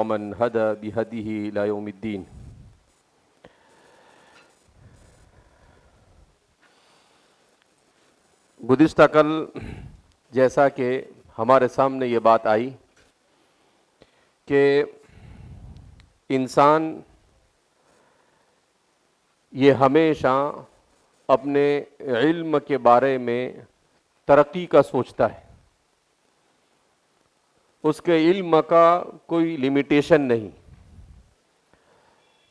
ومن هدى بهديه إلى يوم الدين. گزشتہ کل جیسا کہ ہمارے سامنے یہ بات آئی کہ انسان یہ ہمیشہ اپنے علم کے بارے میں ترقی کا سوچتا ہے، اس کے علم کا کوئی لمیٹیشن نہیں.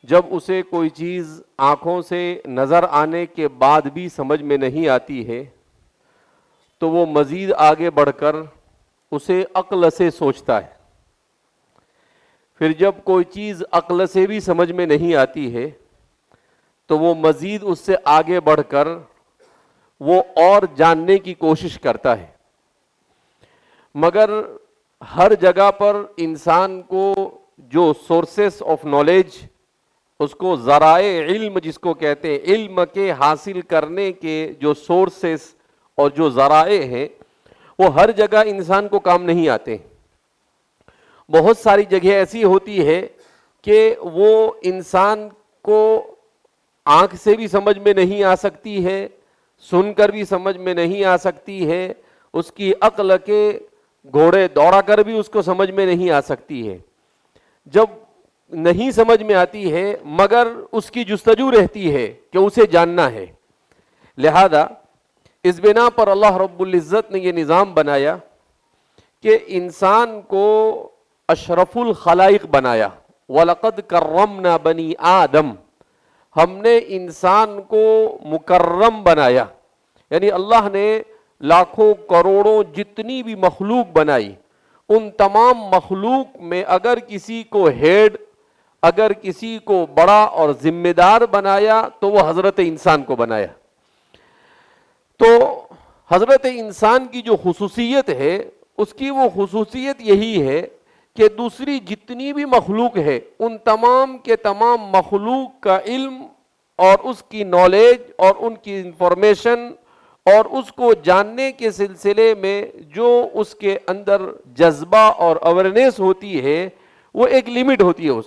جب اسے کوئی چیز آنکھوں سے نظر آنے کے بعد بھی سمجھ میں نہیں آتی ہے تو وہ مزید آگے بڑھ کر اسے عقل سے سوچتا ہے. پھر جب کوئی چیز عقل سے بھی سمجھ میں نہیں آتی ہے تو وہ مزید اس سے آگے بڑھ کر وہ اور جاننے کی کوشش کرتا ہے. مگر ہر جگہ پر انسان کو جو سورسز آف نالج، اس کو ذرائع علم جس کو کہتے ہیں، علم کے حاصل کرنے کے جو سورسز اور جو ذرائع ہیں وہ ہر جگہ انسان کو کام نہیں آتے. بہت ساری جگہ ایسی ہوتی ہے کہ وہ انسان کو آنکھ سے بھی سمجھ میں نہیں آ سکتی ہے، سن کر بھی سمجھ میں نہیں آ سکتی ہے، اس کی عقل کے گھوڑے دوڑا کر بھی اس کو سمجھ میں نہیں آ سکتی ہے. جب نہیں سمجھ میں آتی ہے مگر اس کی جستجو رہتی ہے کہ اسے جاننا ہے. لہذا اس بنا پر اللہ رب العزت نے یہ نظام بنایا کہ انسان کو اشرف الخلائق بنایا. وَلَقَدْ كَرَّمْنَا بَنِي آدم، ہم نے انسان کو مکرم بنایا. یعنی اللہ نے لاکھوں کروڑوں جتنی بھی مخلوق بنائی، ان تمام مخلوق میں اگر کسی کو ہیڈ، اگر کسی کو بڑا اور ذمہ دار بنایا تو وہ حضرت انسان کو بنایا. تو حضرت انسان کی جو خصوصیت ہے، اس کی وہ خصوصیت یہی ہے کہ دوسری جتنی بھی مخلوق ہے ان تمام کے تمام مخلوق کا علم اور اس کی نالج اور ان کی انفارمیشن اور اس کو جاننے کے سلسلے میں جو اس کے اندر جذبہ اور اویرنیس ہوتی ہے وہ ایک لیمٹ ہوتی ہے.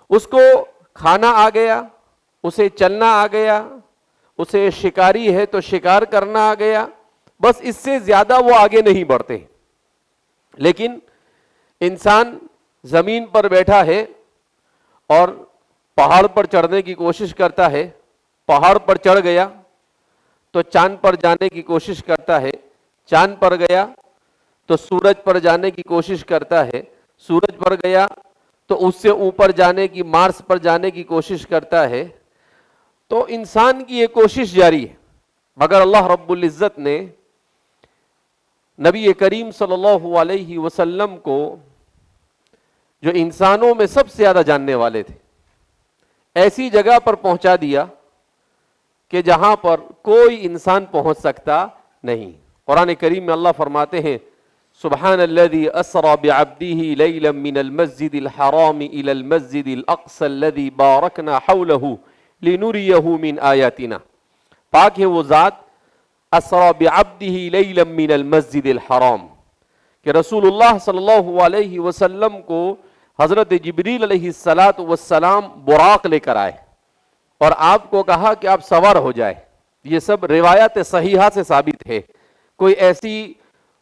اس کو کھانا آ گیا، اسے چلنا آ گیا، اسے شکاری ہے تو شکار کرنا آ گیا، بس اس سے زیادہ وہ آگے نہیں بڑھتے. لیکن انسان زمین پر بیٹھا ہے اور پہاڑ پر چڑھنے کی کوشش کرتا ہے، پہاڑ پر چڑھ گیا تو چاند پر جانے کی کوشش کرتا ہے، چاند پر گیا تو سورج پر جانے کی کوشش کرتا ہے، سورج پر گیا تو اس سے اوپر جانے کی، مارس پر جانے کی کوشش کرتا ہے. تو انسان کی یہ کوشش جاری ہے. مگر اللہ رب العزت نے نبی کریم صلی اللہ علیہ وسلم کو، جو انسانوں میں سب سے زیادہ جاننے والے تھے، ایسی جگہ پر پہنچا دیا کہ جہاں پر کوئی انسان پہنچ سکتا نہیں. قرآن کریم میں اللہ فرماتے ہیں سبحان الذي اسرى بعبده ليلا من المسجد الحرام الى المسجد الاقصى الذي باركنا حوله لنريه من آیاتنا. پاک ہے وہ ذات اسرى بعبده ليلا من المسجد الحرام، کہ رسول اللہ صلی اللہ علیہ وسلم کو حضرت جبریل علیہ السلام براق لے کر آئے اور آپ کو کہا کہ آپ سوار ہو جائے. یہ سب روایات صحیحہ سے ثابت ہے، کوئی ایسی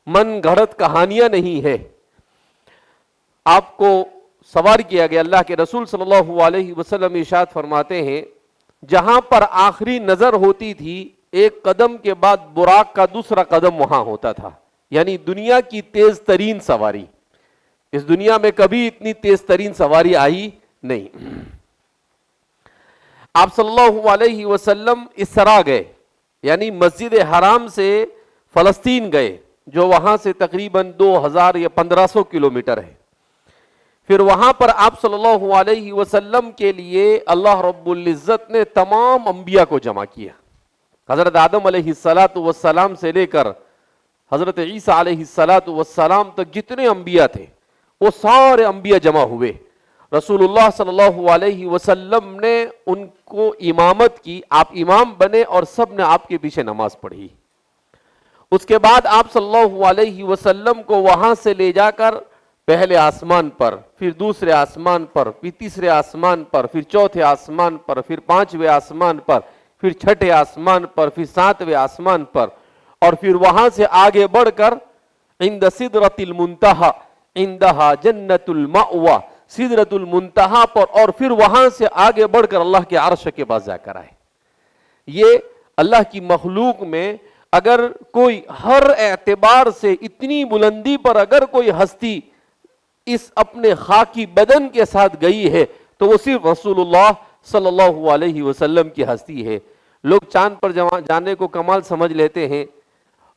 من گھڑت کہانیاں نہیں ہے. آپ کو سوار کیا گیا. اللہ کے رسول صلی اللہ علیہ وسلم ارشاد فرماتے ہیں جہاں پر آخری نظر ہوتی تھی ایک قدم کے بعد براق کا دوسرا قدم وہاں ہوتا تھا. یعنی دنیا کی تیز ترین سواری، اس دنیا میں کبھی اتنی تیز ترین سواری آئی نہیں. آپ صلی اللہ علیہ وسلم اسرا گئے، یعنی مسجد حرام سے فلسطین گئے، جو وہاں سے تقریباً 2000 یا 1500 کلومیٹر ہے. پھر وہاں پر آپ صلی اللہ علیہ وسلم کے لیے اللہ رب العزت نے تمام انبیاء کو جمع کیا. حضرت آدم علیہ السلام سے لے کر حضرت عیسیٰ علیہ السلام تک جتنے انبیاء تھے وہ سارے انبیاء جمع ہوئے. رسول اللہ صلی اللہ علیہ وسلم نے ان کو امامت کی، آپ امام بنے اور سب نے آپ کے پیچھے نماز پڑھی. اس کے بعد آپ صلی اللہ علیہ وسلم کو وہاں سے لے جا کر پہلے آسمان پر، پھر دوسرے آسمان پر، پھر تیسرے آسمان پر، پھر چوتھے آسمان پر، پھر پانچویں آسمان پر، پھر چھٹے آسمان پر، پھر ساتویں آسمان پر، اور پھر وہاں سے آگے بڑھ کر عند سدرۃ المنتہا عندہا جنت المأوی، سدرۃ المنتہا پر، اور پھر وہاں سے آگے بڑھ کر اللہ کے عرش کے پاس جا کر آئے۔ یہ اللہ کی مخلوق میں اگر کوئی ہر اعتبار سے اتنی بلندی پر اگر کوئی ہستی اس اپنے خاکی بدن کے ساتھ گئی ہے تو وہ صرف رسول اللہ صلی اللہ علیہ وسلم کی ہستی ہے۔ لوگ چاند پر جانے کو کمال سمجھ لیتے ہیں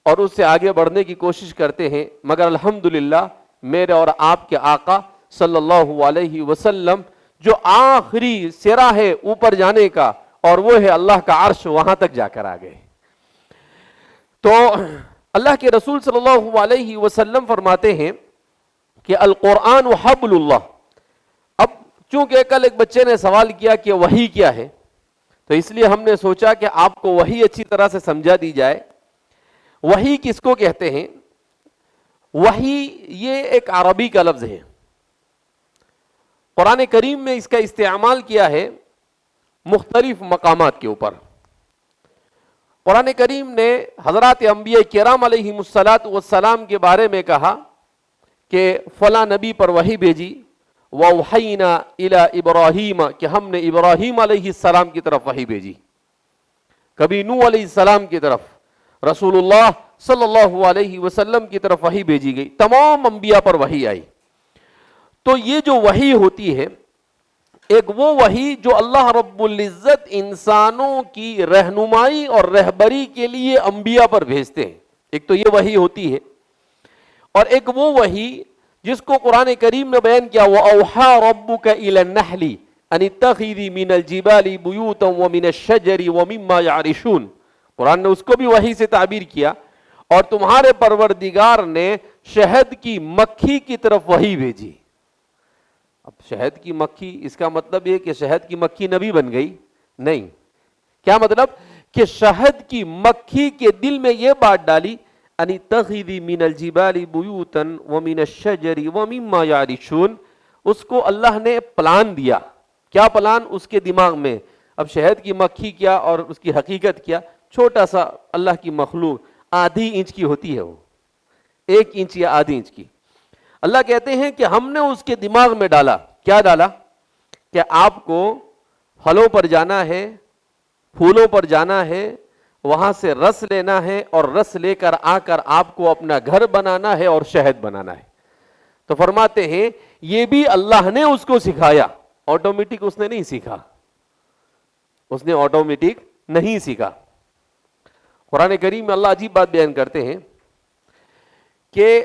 اور اس سے آگے بڑھنے کی کوشش کرتے ہیں، مگر الحمدللہ میرے اور آپ کے آقا صلی اللہ علیہ وسلم جو آخری سرا ہے اوپر جانے کا، اور وہ ہے اللہ کا عرش، وہاں تک جا کر آ گئے۔ تو اللہ کے رسول صلی اللہ علیہ وسلم فرماتے ہیں کہ القرآن حبل اللہ۔ اب چونکہ کل ایک بچے نے سوال کیا کہ وحی کیا ہے، تو اس لیے ہم نے سوچا کہ آپ کو وحی اچھی طرح سے سمجھا دی جائے۔ وحی کس کو کہتے ہیں؟ وحی یہ ایک عربی کا لفظ ہے، قرآن کریم میں اس کا استعمال کیا ہے مختلف مقامات کے اوپر۔ قرآن کریم نے حضرات انبیاء کرام علیہ السلام کے بارے میں کہا کہ فلاں نبی پر وحی بھیجی، وَأَوْحَيْنَا إِلَىٰ إِبْرَاهِيمَ کہ ہم نے ابراہیم علیہ السلام کی طرف وحی بھیجی، کبھی نوح علیہ السلام کی طرف، رسول اللہ صلی اللہ علیہ وسلم کی طرف وحی بھیجی گئی، تمام انبیاء پر وحی آئی۔ تو یہ جو وحی ہوتی ہے، ایک وہ وحی جو اللہ رب العزت انسانوں کی رہنمائی اور رہبری کے لیے انبیاء پر بھیجتے ہیں، ایک تو یہ وحی ہوتی ہے، اور ایک وہ وحی جس کو قرآن کریم نے بیان کیا، وَأَوْحَىٰ رَبُّكَ إِلَى النَّحْلِ أَنِ اتَّخِذِي مِنَ الْجِبَالِ بُيُوتًا وَمِنَ الشَّجَرِ وَمِمَّا يَعْرِشُونَ، قرآن نے اس کو بھی وحی سے تعبیر کیا، اور تمہارے پروردگار نے شہد کی مکھی کی طرف وحی بھیجی۔ اب شہد کی مکھی، اس کا مطلب یہ کہ شہد کی مکھی نبی بن گئی؟ نہیں۔ کیا مطلب؟ کہ شہد کی مکھی کے دل میں یہ بات ڈالی، ان اتخذی من الجبال بیوتا ومن الشجر ومما یعرشون، اس کو اللہ نے پلان دیا۔ کیا پلان اس کے دماغ میں؟ اب شہد کی مکھی کیا اور اس کی حقیقت کیا؟ چھوٹا سا اللہ کی مخلوق، آدھی انچ کی ہوتی ہے، وہ 1 انچ یا آدھی انچ کی۔ اللہ کہتے ہیں کہ ہم نے اس کے دماغ میں ڈالا، کیا ڈالا؟ کہ آپ کو پھلوں پر جانا ہے، پھولوں پر جانا ہے، وہاں سے رس لینا ہے، اور رس لے کر آ کر آپ کو اپنا گھر بنانا ہے اور شہد بنانا ہے۔ تو فرماتے ہیں یہ بھی اللہ نے اس کو سکھایا، آٹومیٹک اس نے نہیں سیکھا، اس نے آٹومیٹک نہیں سیکھا۔ قرآن کریم میں اللہ عجیب بات بیان کرتے ہیں کہ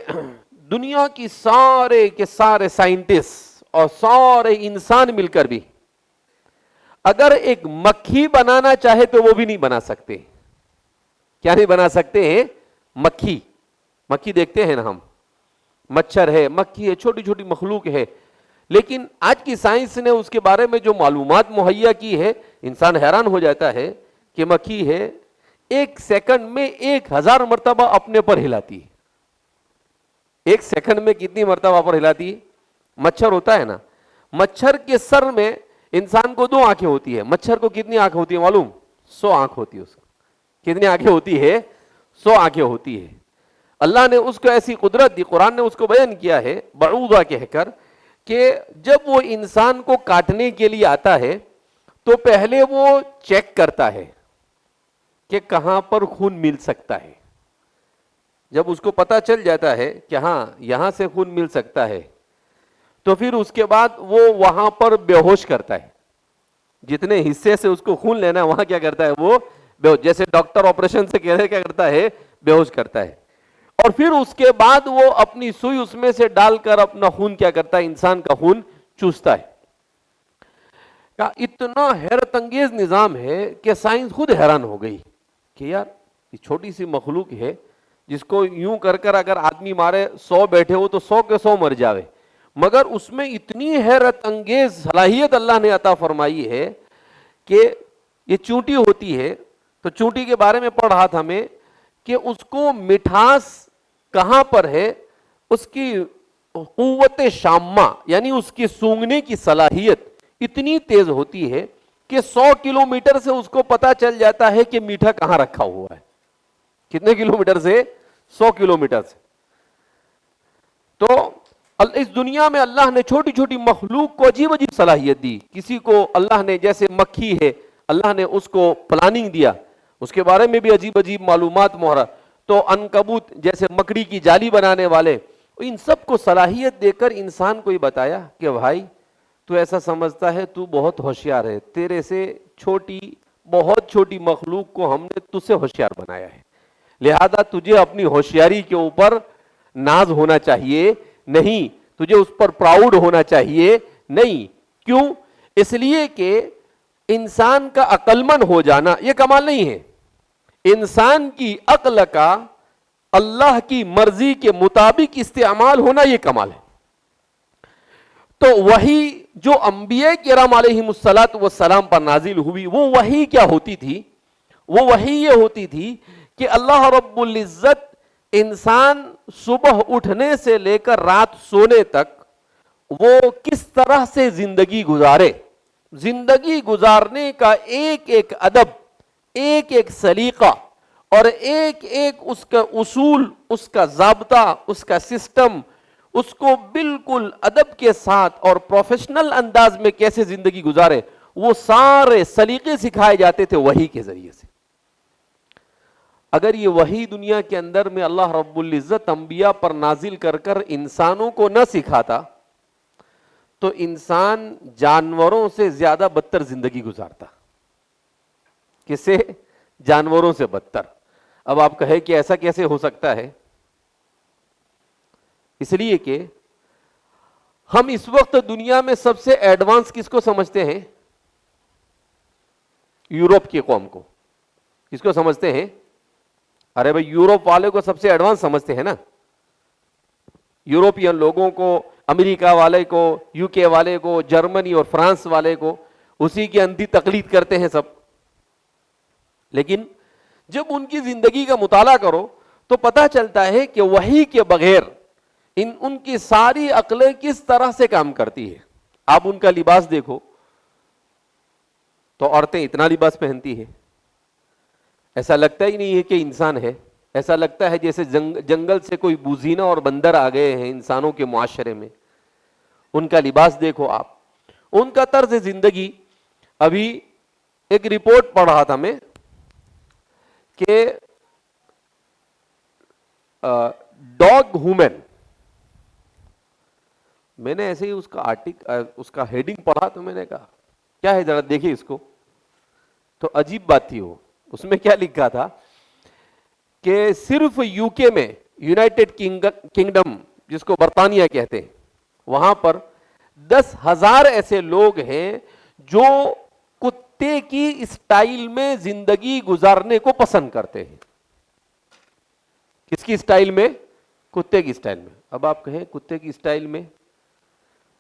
دنیا کی سارے کے سارے سائنٹسٹ اور سارے انسان مل کر بھی اگر ایک مکھی بنانا چاہے تو وہ بھی نہیں بنا سکتے۔ کیا نہیں بنا سکتے ہیں؟ مکھی۔ مکھی دیکھتے ہیں نا ہم، مچھر ہے، مکھی ہے، چھوٹی چھوٹی مخلوق ہے، لیکن آج کی سائنس نے اس کے بارے میں جو معلومات مہیا کی ہے، انسان حیران ہو جاتا ہے کہ مکھی ہے 1 سیکنڈ میں 1000 مرتبہ اپنے پر ہلاتی ہے۔ 1 سیکنڈ میں کتنی مرتبہ پر ہلاتی ہے؟ مچھر ہوتا ہے نا، مچھر کے سر میں انسان کو 2 آنکھیں ہوتی ہے، مچھر کو کتنی آنکھ ہوتی ہے معلوم؟ 100 آنکھ ہوتی ہے اس کو۔ کتنی آنکھیں ہوتی ہے؟ 100 آنکھیں ہوتی ہے۔ اللہ نے اس کو ایسی قدرت دی، قرآن نے اس کو بیان کیا ہے بعوضہ کہہ کر، کہ جب وہ انسان کو کاٹنے کے لیے آتا ہے تو پہلے وہ چیک کرتا ہے کہ کہاں پر خون مل سکتا ہے۔ جب اس کو پتا چل جاتا ہے کہ ہاں یہاں سے خون مل سکتا ہے، تو پھر اس کے بعد وہ وہاں پر بے ہوش کرتا ہے، جتنے حصے سے اس کو خون لینا ہے وہاں کیا کرتا ہے وہ بے ہوش، جیسے ڈاکٹر آپریشن سے کہہ رہے کیا کرتا ہے؟ بے ہوش کرتا ہے، اور پھر اس کے بعد وہ اپنی سوئی اس میں سے ڈال کر اپنا خون کیا کرتا ہے؟ انسان کا خون چوستا ہے۔ اتنا حیرت انگیز نظام ہے کہ سائنس خود حیران ہو گئی کہ یار یہ چھوٹی سی مخلوق ہے جس کو یوں کر کر اگر آدمی مارے 100 بیٹھے ہو تو 100 کے 100 مر جاوے، مگر اس میں اتنی حیرت انگیز صلاحیت اللہ نے عطا فرمائی ہے کہ یہ چونٹی ہوتی ہے، تو چونٹی کے بارے میں پڑھ رہا تھا میں کہ اس کو مٹھاس کہاں پر ہے، اس کی قوت شامہ یعنی اس کی سونگنے کی صلاحیت اتنی تیز ہوتی ہے کہ 100 کلومیٹر سے اس کو پتا چل جاتا ہے کہ میٹھا کہاں رکھا ہوا ہے. کتنے کلومیٹر سے؟ 100 کلومیٹر سے. تو اس دنیا میں اللہ نے چھوٹی چھوٹی مخلوق کو عجیب عجیب صلاحیت دی. کسی کو اللہ نے, جیسے مکھی ہے, اللہ نے اس کو پلاننگ دیا, اس کے بارے میں بھی عجیب عجیب معلومات مہرا. تو عنکبوت جیسے مکڑی کی جالی بنانے والے, ان سب کو صلاحیت دے کر انسان کو ہی بتایا کہ بھائی تو ایسا سمجھتا ہے تو بہت ہوشیار ہے, تیرے سے چھوٹی بہت چھوٹی مخلوق کو ہم نے تجھ سے ہوشیار بنایا ہے, لہذا تجھے اپنی ہوشیاری کے اوپر ناز ہونا چاہیے نہیں, تجھے اس پر پراؤڈ ہونا چاہیے نہیں. کیوں؟ اس لیے کہ انسان کا عقل مند ہو جانا یہ کمال نہیں ہے, انسان کی عقل کا اللہ کی مرضی کے مطابق استعمال ہونا یہ کمال ہے. تو وہی جو انبیاء کرام علیہم الصلاۃ والسلام پر نازل ہوئی, وہ وحی کیا ہوتی تھی؟ وہ وحی یہ ہوتی تھی کہ اللہ رب العزت انسان صبح اٹھنے سے لے کر رات سونے تک وہ کس طرح سے زندگی گزارے, زندگی گزارنے کا ایک ایک ادب, ایک ایک سلیقہ اور ایک ایک اس کا اصول, اس کا ضابطہ, اس کا سسٹم, اس کو بالکل ادب کے ساتھ اور پروفیشنل انداز میں کیسے زندگی گزارے, وہ سارے سلیقے سکھائے جاتے تھے وحی کے ذریعے سے. اگر یہ وحی دنیا کے اندر میں اللہ رب العزت انبیاء پر نازل کر کر انسانوں کو نہ سکھاتا تو انسان جانوروں سے زیادہ بدتر زندگی گزارتا. کس سے؟ جانوروں سے بدتر. اب آپ کہیں کہ ایسا کیسے ہو سکتا ہے؟ اس لیے کہ ہم اس وقت دنیا میں سب سے ایڈوانس کس کو سمجھتے ہیں؟ یورپ کی قوم کو. کس کو سمجھتے ہیں؟ ارے بھائی یورپ والے کو سب سے ایڈوانس سمجھتے ہیں نا, یوروپین لوگوں کو, امریکہ والے کو, یو کے والے کو, جرمنی اور فرانس والے کو, اسی کی اندھی تقلید کرتے ہیں سب. لیکن جب ان کی زندگی کا مطالعہ کرو تو پتہ چلتا ہے کہ وحی کے بغیر ان کی ساری عقلیں کس طرح سے کام کرتی ہے. آپ ان کا لباس دیکھو تو عورتیں اتنا لباس پہنتی ہے, ایسا لگتا ہی نہیں ہے کہ انسان ہے, ایسا لگتا ہے جیسے جنگل سے کوئی بوزینہ اور بندر آ گئے ہیں انسانوں کے معاشرے میں. ان کا لباس دیکھو آپ, ان کا طرز زندگی. ابھی ایک رپورٹ پڑھ رہا تھا میں کہ ڈاگ ہومن, میں نے ایسے ہی اس کا اس کا ہیڈنگ پڑھا تو میں نے کہا کیا ہے ذرا دیکھیں اس کو. تو عجیب بات تھی, وہ اس میں کیا لکھا تھا کہ صرف یو کے میں, یونائٹڈ کنگڈم جس کو برطانیہ کہتے ہیں, وہاں پر 10,000 ایسے لوگ ہیں جو کتے کی اسٹائل میں زندگی گزارنے کو پسند کرتے ہیں. کس کی اسٹائل میں؟ کتے کی اسٹائل میں. اب آپ کہیں کتے کی اسٹائل میں,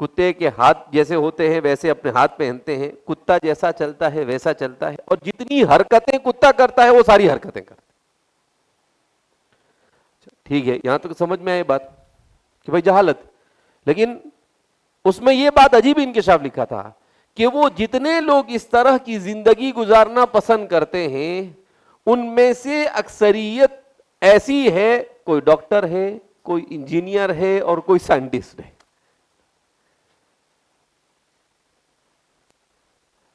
کتے کے ہاتھ جیسے ہوتے ہیں ویسے اپنے ہاتھ پہنتے ہیں, کتا جیسا چلتا ہے ویسا چلتا ہے, اور جتنی حرکتیں کتا کرتا ہے وہ ساری حرکتیں کرتا ہے. ٹھیک ہے, یہاں تک سمجھ میں آئی بات کہ بھائی جہالت. لیکن اس میں یہ بات عجیب انکشاف لکھا تھا کہ وہ جتنے لوگ اس طرح کی زندگی گزارنا پسند کرتے ہیں ان میں سے اکثریت ایسی ہے, کوئی ڈاکٹر ہے, کوئی انجینئر ہے اور کوئی سائنٹسٹ ہے.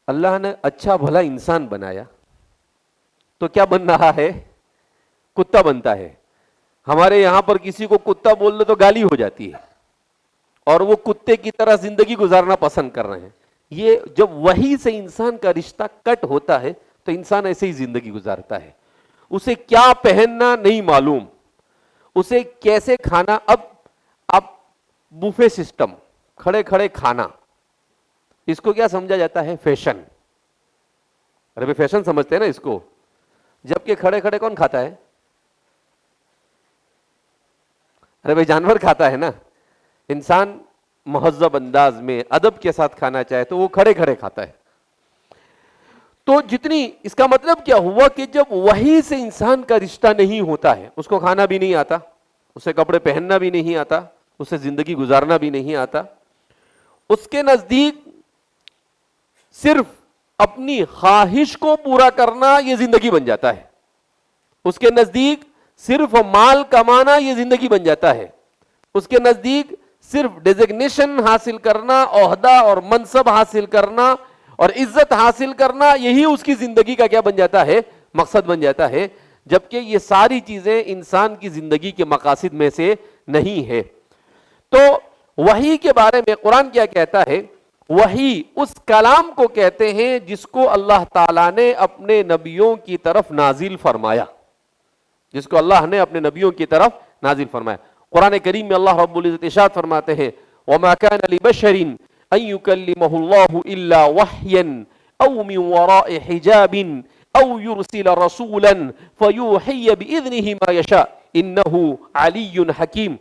اللہ نے اچھا بھلا انسان بنایا تو کیا بن رہا ہے؟ کتا بنتا ہے. ہمارے یہاں پر کسی کو کتا بول دو تو گالی ہو جاتی ہے, اور وہ کتے کی طرح زندگی گزارنا پسند کر رہے ہیں. یہ جب وحی سے انسان کا رشتہ کٹ ہوتا ہے تو انسان ایسے ہی زندگی گزارتا ہے. اسے کیا پہننا نہیں معلوم, اسے کیسے کھانا. اب بوفے سسٹم, کھڑے کھڑے کھانا, اس کو کیا سمجھا جاتا ہے؟ فیشن. ارے بھائی فیشن سمجھتے ہیں نا اس کو, جبکہ کھڑے کھڑے کون کھاتا ہے؟ ارے بھائی جانور کھاتا ہے نا. انسان مہذب انداز میں ادب کے ساتھ کھانا چاہے تو وہ کھڑے کھڑے کھاتا ہے. تو جتنی اس کا مطلب کیا ہوا کہ جب وحی سے انسان کا رشتہ نہیں ہوتا ہے، اس کو کھانا بھی نہیں آتا، اسے کپڑے پہننا بھی نہیں آتا، اسے زندگی گزارنا بھی نہیں آتا، اس کے نزدیک صرف اپنی خواہش کو پورا کرنا یہ زندگی بن جاتا ہے، اس کے نزدیک صرف مال کمانا یہ زندگی بن جاتا ہے، اس کے نزدیک صرف ڈیزگنیشن حاصل کرنا، عہدہ اور منصب حاصل کرنا اور عزت حاصل کرنا، یہی اس کی زندگی کا کیا بن جاتا ہے؟ مقصد بن جاتا ہے، جبکہ یہ ساری چیزیں انسان کی زندگی کے مقاصد میں سے نہیں ہے۔ تو وحی کے بارے میں قرآن کیا کہتا ہے؟ وحی اس کلام کو کہتے ہیں جس کو اللہ تعالیٰ نے اپنے نبیوں کی طرف نازل فرمایا، جس کو اللہ نے اپنے نبیوں کی طرف نازل فرمایا۔ قرآن کریم میں اللہ رب العزت ارشاد فرماتے ہیں وَمَا كَانَ لِبَشَرٍ أَن يُكَلِّمَهُ اللَّهُ إِلَّا وَحْيًا أَوْ مِن وَرَاءِ حِجَابٍ أَوْ يُرْسِلَ رَسُولًا فَيُوحِيَ بِإِذْنِهِ مَا يَشَاءُ إِنَّهُ عَلِيٌّ حَكِيمٌ،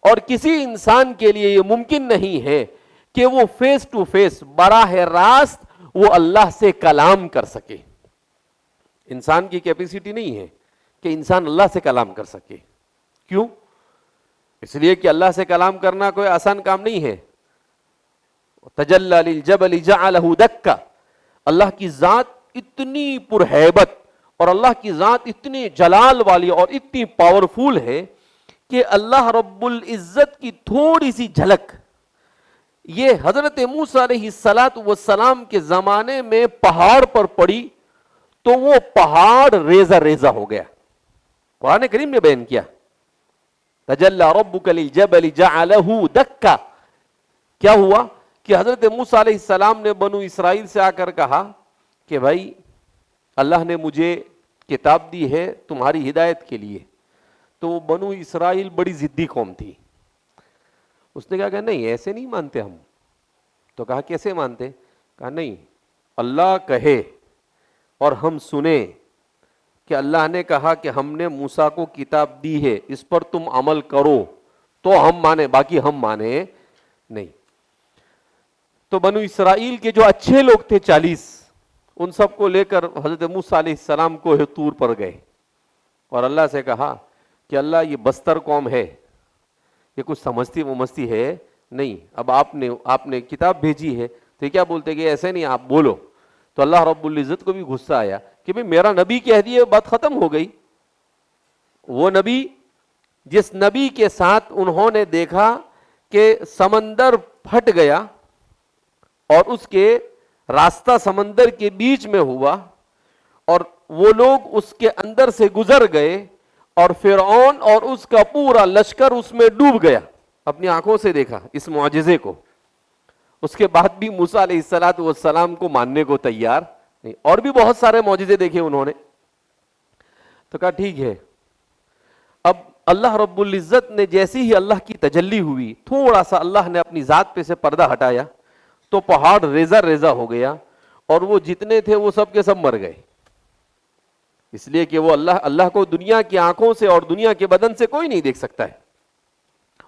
اور کسی انسان کے لیے یہ ممکن نہیں ہے کہ وہ فیس ٹو فیس براہ راست وہ اللہ سے کلام کر سکے۔ انسان کی کیپیسٹی نہیں ہے کہ انسان اللہ سے کلام کر سکے۔ کیوں؟ اس لیے کہ اللہ سے کلام کرنا کوئی آسان کام نہیں ہے۔ تجلی للجبل جعلہ دکا، اللہ کی ذات اتنی پرہیبت اور اللہ کی ذات اتنی جلال والی اور اتنی پاورفل ہے کہ اللہ رب العزت کی تھوڑی سی جھلک یہ حضرت موسیٰ علیہ السلام کے زمانے میں پہاڑ پر پڑی تو وہ پہاڑ ریزہ ریزہ ہو گیا۔ قرآن کریم نے بیان کیا تجلی ربک للجبل جعلہ دکا، کیا ہوا کہ حضرت موسیٰ علیہ السلام نے بنو اسرائیل سے آ کر کہا کہ بھائی اللہ نے مجھے کتاب دی ہے تمہاری ہدایت کے لیے۔ تو وہ بنو اسرائیل بڑی ضدی قوم تھی، اس نے کہا کہ نہیں ایسے نہیں مانتے ہم۔ تو کہا کیسے مانتے؟ کہا نہیں، اللہ کہے اور ہم سنیں کہ اللہ نے کہا کہ ہم نے موسیٰ کو کتاب دی ہے، اس پر تم عمل کرو تو ہم مانے، باقی ہم مانے نہیں۔ تو بنو اسرائیل کے جو اچھے لوگ تھے 40، ان سب کو لے کر حضرت موسیٰ علیہ السلام کو طور پر گئے اور اللہ سے کہا کہ اللہ یہ بستر قوم ہے، یہ کچھ سمجھتی ہے نہیں، اب آپ نے کتاب بھیجی ہے تو یہ کیا بولتے کہ ایسے نہیں آپ بولو۔ تو اللہ رب العزت کو بھی غصہ آیا کہ بھئی میرا نبی کہہ دیے بات ختم ہو گئی۔ وہ نبی جس نبی کے ساتھ انہوں نے دیکھا کہ سمندر پھٹ گیا اور اس کے راستہ سمندر کے بیچ میں ہوا اور وہ لوگ اس کے اندر سے گزر گئے اور فرعون اور اس کا پورا لشکر اس میں ڈوب گیا، اپنی آنکھوں سے دیکھا اس معجزے کو، اس کے بعد بھی موسیٰ علیہ السلام کو ماننے کو تیار نہیں، اور بھی بہت سارے معجزے دیکھے انہوں نے۔ تو کہا ٹھیک ہے، اب اللہ رب العزت نے جیسی ہی اللہ کی تجلی ہوئی، تھوڑا سا اللہ نے اپنی ذات پہ سے پردہ ہٹایا تو پہاڑ ریزہ ریزہ ہو گیا اور وہ جتنے تھے وہ سب کے سب مر گئے، اس لیے کہ وہ اللہ کو دنیا کی آنکھوں سے اور دنیا کے بدن سے کوئی نہیں دیکھ سکتا ہے۔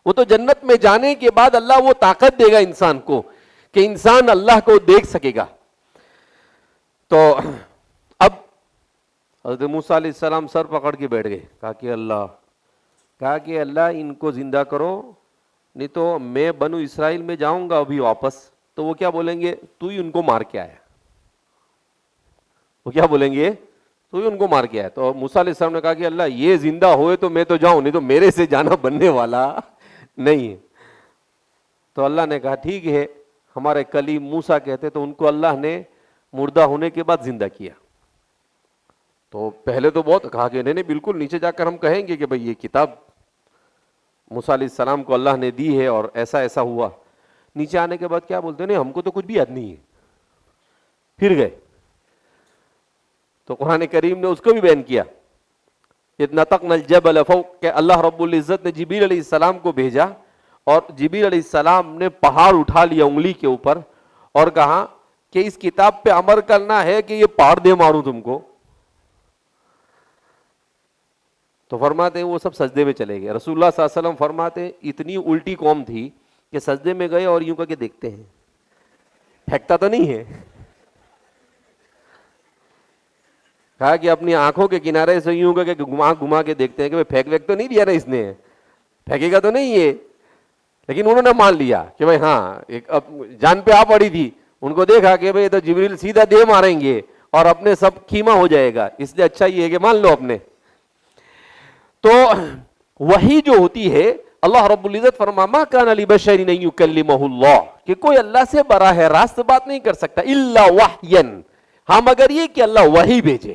وہ تو جنت میں جانے کے بعد اللہ وہ طاقت دے گا انسان کو کہ انسان اللہ کو دیکھ سکے گا۔ تو اب حضرت موسیٰ علیہ السلام سر پکڑ کے بیٹھ گئے، کہا کہ اللہ ان کو زندہ کرو، نہیں تو میں بنو اسرائیل میں جاؤں گا ابھی واپس، تو وہ کیا بولیں گے تو ہی ان کو مار کے آیا، وہ کیا بولیں گے تو ہی ان کو مار کے آیا۔ تو موسیٰ علیہ السلام نے کہا کہ اللہ یہ زندہ ہوئے تو میں تو جاؤں، نہیں تو میرے سے جانا بننے والا نہیں ہے۔ تو اللہ نے کہا ٹھیک ہے، ہمارے کلیم موسیٰ کہتے تو ان کو اللہ نے مردہ ہونے کے بعد زندہ کیا۔ تو پہلے تو بہت کہا کہ نہیں بالکل، نیچے جا کر ہم کہیں گے کہ بھئی یہ کتاب موسیٰ علیہ السلام کو اللہ نے دی ہے اور ایسا ایسا ہوا۔ نیچے آنے کے بعد کیا بولتے نہیں ہم کو تو کچھ بھی یاد نہیں ہے، پھر گئے۔ تو قرآن کریم نے اس کو بھی بیان کیا، اذ نطقنا الجبل فوق، کہ اللہ رب العزت نے جبریل علیہ السلام کو بھیجا اور جبریل علیہ السلام نے پہاڑ اٹھا لیا انگلی کے اوپر اور کہا کہ اس کتاب پہ عمل کرنا ہے کہ یہ پہاڑ دے ماروں تم کو۔ تو فرماتے ہیں وہ سب سجدے میں چلے گئے۔ رسول اللہ صلی اللہ علیہ وسلم فرماتے ہیں اتنی الٹی قوم تھی کہ سجدے میں گئے اور یوں کر کے دیکھتے ہیں، پھینکتا تو نہیں ہے، کہا کہ اپنی آنکھوں کے کنارے سے یوں کہ گھما گھما کے دیکھتے ہیں کہ پھینک ویک تو نہیں دیا نا اس نے، پھینکے گا تو نہیں یہ، لیکن انہوں نے مان لیا کہ بھائی ہاں ایک جان پہ آ پڑی تھی، ان کو دیکھا کہ بھائی تو جبریل سیدھا دے ماریں گے اور اپنے سب خیمہ ہو جائے گا، اس لیے اچھا یہ ہے کہ مان لو اپنے. تو وہی جو ہوتی ہے، اللہ رب العزت فرما ما کان لبشر ان یکلمہ اللہ، کہ کوئی اللہ سے براہ راست بات نہیں کر سکتا، الا وحیا، ہاں مگر یہ کہ اللہ وحی بھیجے.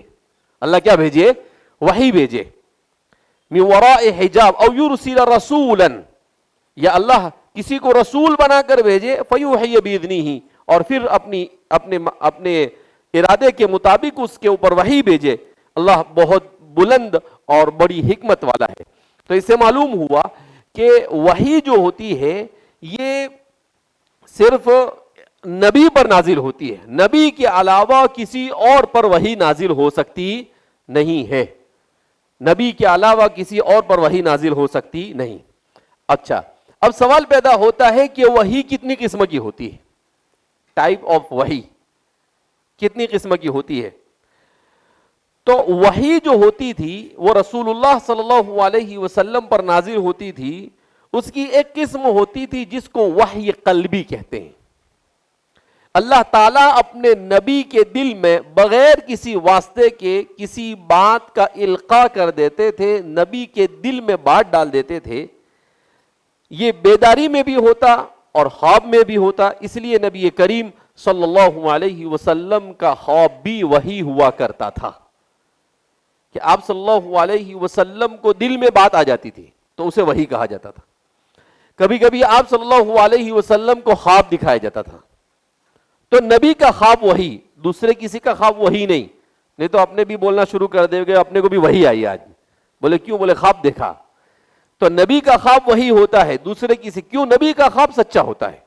اللہ کیا بھیجے؟ وحی بھیجے. من وراء حجاب او یرسل رسولا، یا اللہ کسی کو رسول بنا کر بھیجے، فیوحی باذنہ، اور پھر اپنے ارادے کے مطابق اس کے اوپر وحی بھیجے. اللہ بہت بلند اور بڑی حکمت والا ہے. تو اس سے معلوم ہوا کہ وحی جو ہوتی ہے یہ صرف نبی پر نازل ہوتی ہے، نبی کے علاوہ کسی اور پر وحی نازل ہو سکتی نہیں ہے، نبی کے علاوہ کسی اور پر وحی نازل ہو سکتی نہیں. اچھا، اب سوال پیدا ہوتا ہے کہ وحی کتنی قسم کی ہوتی ہے؟ ٹائپ آف وحی کتنی قسم کی ہوتی ہے؟ تو وحی جو ہوتی تھی وہ رسول اللہ صلی اللہ علیہ وسلم پر نازل ہوتی تھی، اس کی ایک قسم ہوتی تھی جس کو وحی قلبی کہتے ہیں. اللہ تعالیٰ اپنے نبی کے دل میں بغیر کسی واسطے کے کسی بات کا القاء کر دیتے تھے، نبی کے دل میں بات ڈال دیتے تھے. یہ بیداری میں بھی ہوتا اور خواب میں بھی ہوتا، اس لیے نبی کریم صلی اللہ علیہ وسلم کا خواب بھی وحی ہوا کرتا تھا کہ آپ صلی اللہ علیہ وسلم کو دل میں بات آ جاتی تھی تو اسے وحی کہا جاتا تھا. کبھی کبھی آپ صلی اللہ علیہ وسلم کو خواب دکھایا جاتا تھا، تو نبی کا خواب وحی، دوسرے کسی کا خواب وحی نہیں تو اپنے بھی بولنا شروع کر دے گے اپنے کو بھی وحی آئی آج. بولے کیوں؟ بولے خواب دیکھا. تو نبی کا خواب وحی ہوتا ہے، دوسرے کسی، کیوں؟ نبی کا خواب سچا ہوتا ہے.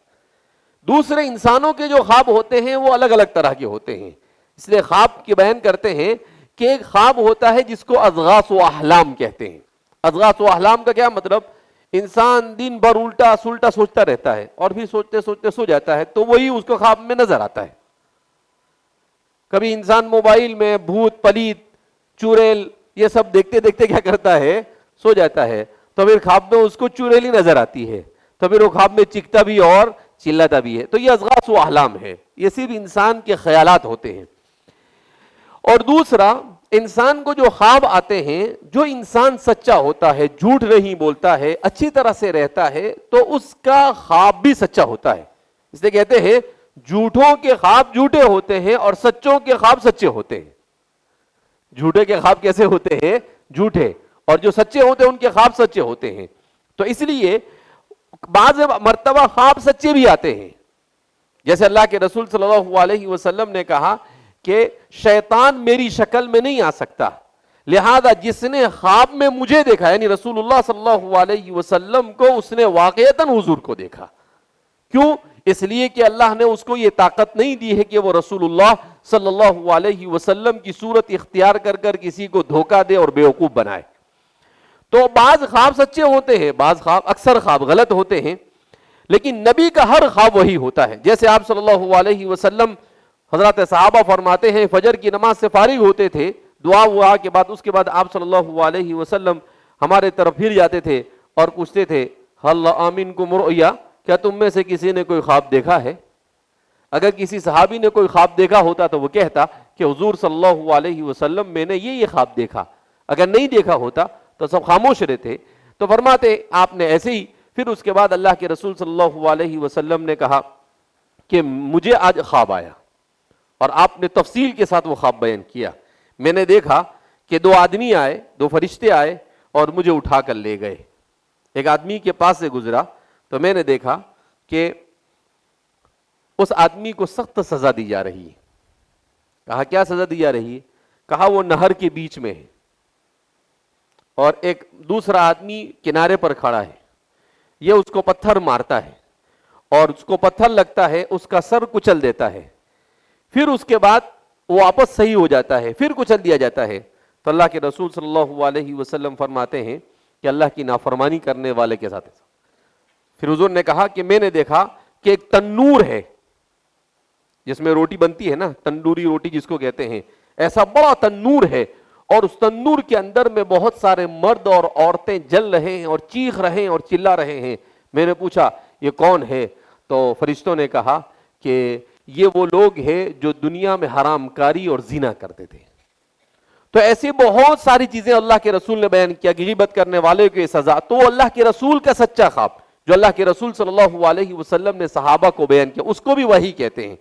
دوسرے انسانوں کے جو خواب ہوتے ہیں وہ الگ الگ طرح کے ہوتے ہیں، اس لیے خواب کی بیان کرتے ہیں کہ ایک خواب ہوتا ہے جس کو اضغاث و احلام کہتے ہیں. اضغاث و احلام کا کیا مطلب؟ انسان دن بھر الٹا سلٹا سوچتا رہتا ہے اور پھر سوچتے سوچتے سو جاتا ہے تو وہی اس کو خواب میں نظر آتا ہے. کبھی انسان موبائل میں بھوت پلیت چوریل یہ سب دیکھتے دیکھتے کیا کرتا ہے؟ سو جاتا ہے، تو پھر خواب میں اس کو چوریل ہی نظر آتی ہے، تو پھر وہ خواب میں چیختا بھی اور چلاتا بھی ہے. تو یہ اضغاث و احلام ہے، یہ صرف انسان کے خیالات ہوتے ہیں. اور دوسرا، انسان کو جو خواب آتے ہیں، جو انسان سچا ہوتا ہے، جھوٹ نہیں بولتا ہے، اچھی طرح سے رہتا ہے، تو اس کا خواب بھی سچا ہوتا ہے. اس لیے کہتے ہیں جھوٹوں کے خواب جھوٹے ہوتے ہیں اور سچوں کے خواب سچے ہوتے ہیں. جھوٹے کے خواب کیسے ہوتے ہیں؟ جھوٹے، اور جو سچے ہوتے ہیں ان کے خواب سچے ہوتے ہیں. تو اس لیے بعض مرتبہ خواب سچے بھی آتے ہیں، جیسے اللہ کے رسول صلی اللہ علیہ وسلم نے کہا کہ شیطان میری شکل میں نہیں آ سکتا، لہذا جس نے خواب میں مجھے دیکھا، یعنی رسول اللہ صلی اللہ علیہ وسلم کو، اس نے واقعتاً حضور کو دیکھا. کیوں؟ اس لیے کہ اللہ نے اس کو یہ طاقت نہیں دی ہے کہ وہ رسول اللہ صلی اللہ علیہ وسلم کی صورت اختیار کر کر کسی کو دھوکہ دے اور بیوقوف بنائے. تو بعض خواب سچے ہوتے ہیں، بعض خواب، اکثر خواب غلط ہوتے ہیں، لیکن نبی کا ہر خواب وہی ہوتا ہے. جیسے آپ صلی اللہ علیہ وسلم، حضرات صحابہ فرماتے ہیں فجر کی نماز سے فارغ ہوتے تھے، دعا ہوا کے بعد، اس کے بعد آپ صلی اللہ علیہ وسلم ہمارے طرف پھر جاتے تھے اور پوچھتے تھے ہل آمنکم رؤیا، کیا تم میں سے کسی نے کوئی خواب دیکھا ہے؟ اگر کسی صحابی نے کوئی خواب دیکھا ہوتا تو وہ کہتا کہ حضور صلی اللہ علیہ وسلم میں نے یہ خواب دیکھا. اگر نہیں دیکھا ہوتا تو سب خاموش رہتے. تو فرماتے آپ نے ایسے ہی. پھر اس کے بعد اللہ کے رسول صلی اللہ علیہ وسلم نے کہا کہ مجھے آج خواب آیا، اور آپ نے تفصیل کے ساتھ وہ خواب بیان کیا. میں نے دیکھا کہ دو آدمی آئے، دو فرشتے آئے اور مجھے اٹھا کر لے گئے. ایک آدمی کے پاس سے گزرا تو میں نے دیکھا کہ اس آدمی کو سخت سزا دی جا رہی ہے. کہا کیا سزا دی جا رہی ہے؟ کہا وہ نہر کے بیچ میں ہے اور ایک دوسرا آدمی کنارے پر کھڑا ہے، یہ اس کو پتھر مارتا ہے اور اس کو پتھر لگتا ہے، اس کا سر کچل دیتا ہے، پھر اس کے بعد وہ واپس صحیح ہو جاتا ہے، پھر کچل دیا جاتا ہے. تو اللہ کے رسول صلی اللہ علیہ وسلم فرماتے ہیں کہ اللہ کی نافرمانی کرنے والے کے ساتھ. پھر حضور نے کہا کہ میں نے دیکھا کہ ایک تنور ہے جس میں روٹی بنتی ہے نا، تندوری روٹی جس کو کہتے ہیں، ایسا بڑا تنور ہے اور اس تنور کے اندر میں بہت سارے مرد اور عورتیں جل رہے ہیں اور چیخ رہے ہیں اور چلا رہے ہیں. میں نے پوچھا یہ کون ہے؟ تو فرشتوں نے کہا کہ یہ وہ لوگ ہیں جو دنیا میں حرام کاری اور زنا کرتے تھے. تو ایسی بہت ساری چیزیں اللہ کے رسول نے بیان کیا کہ غیبت کرنے والے کو یہ سزا. تو اللہ کے رسول کا سچا خواب جو اللہ کے رسول صلی اللہ علیہ وسلم نے صحابہ کو بیان کیا, اس کو بھی وحی کہتے ہیں.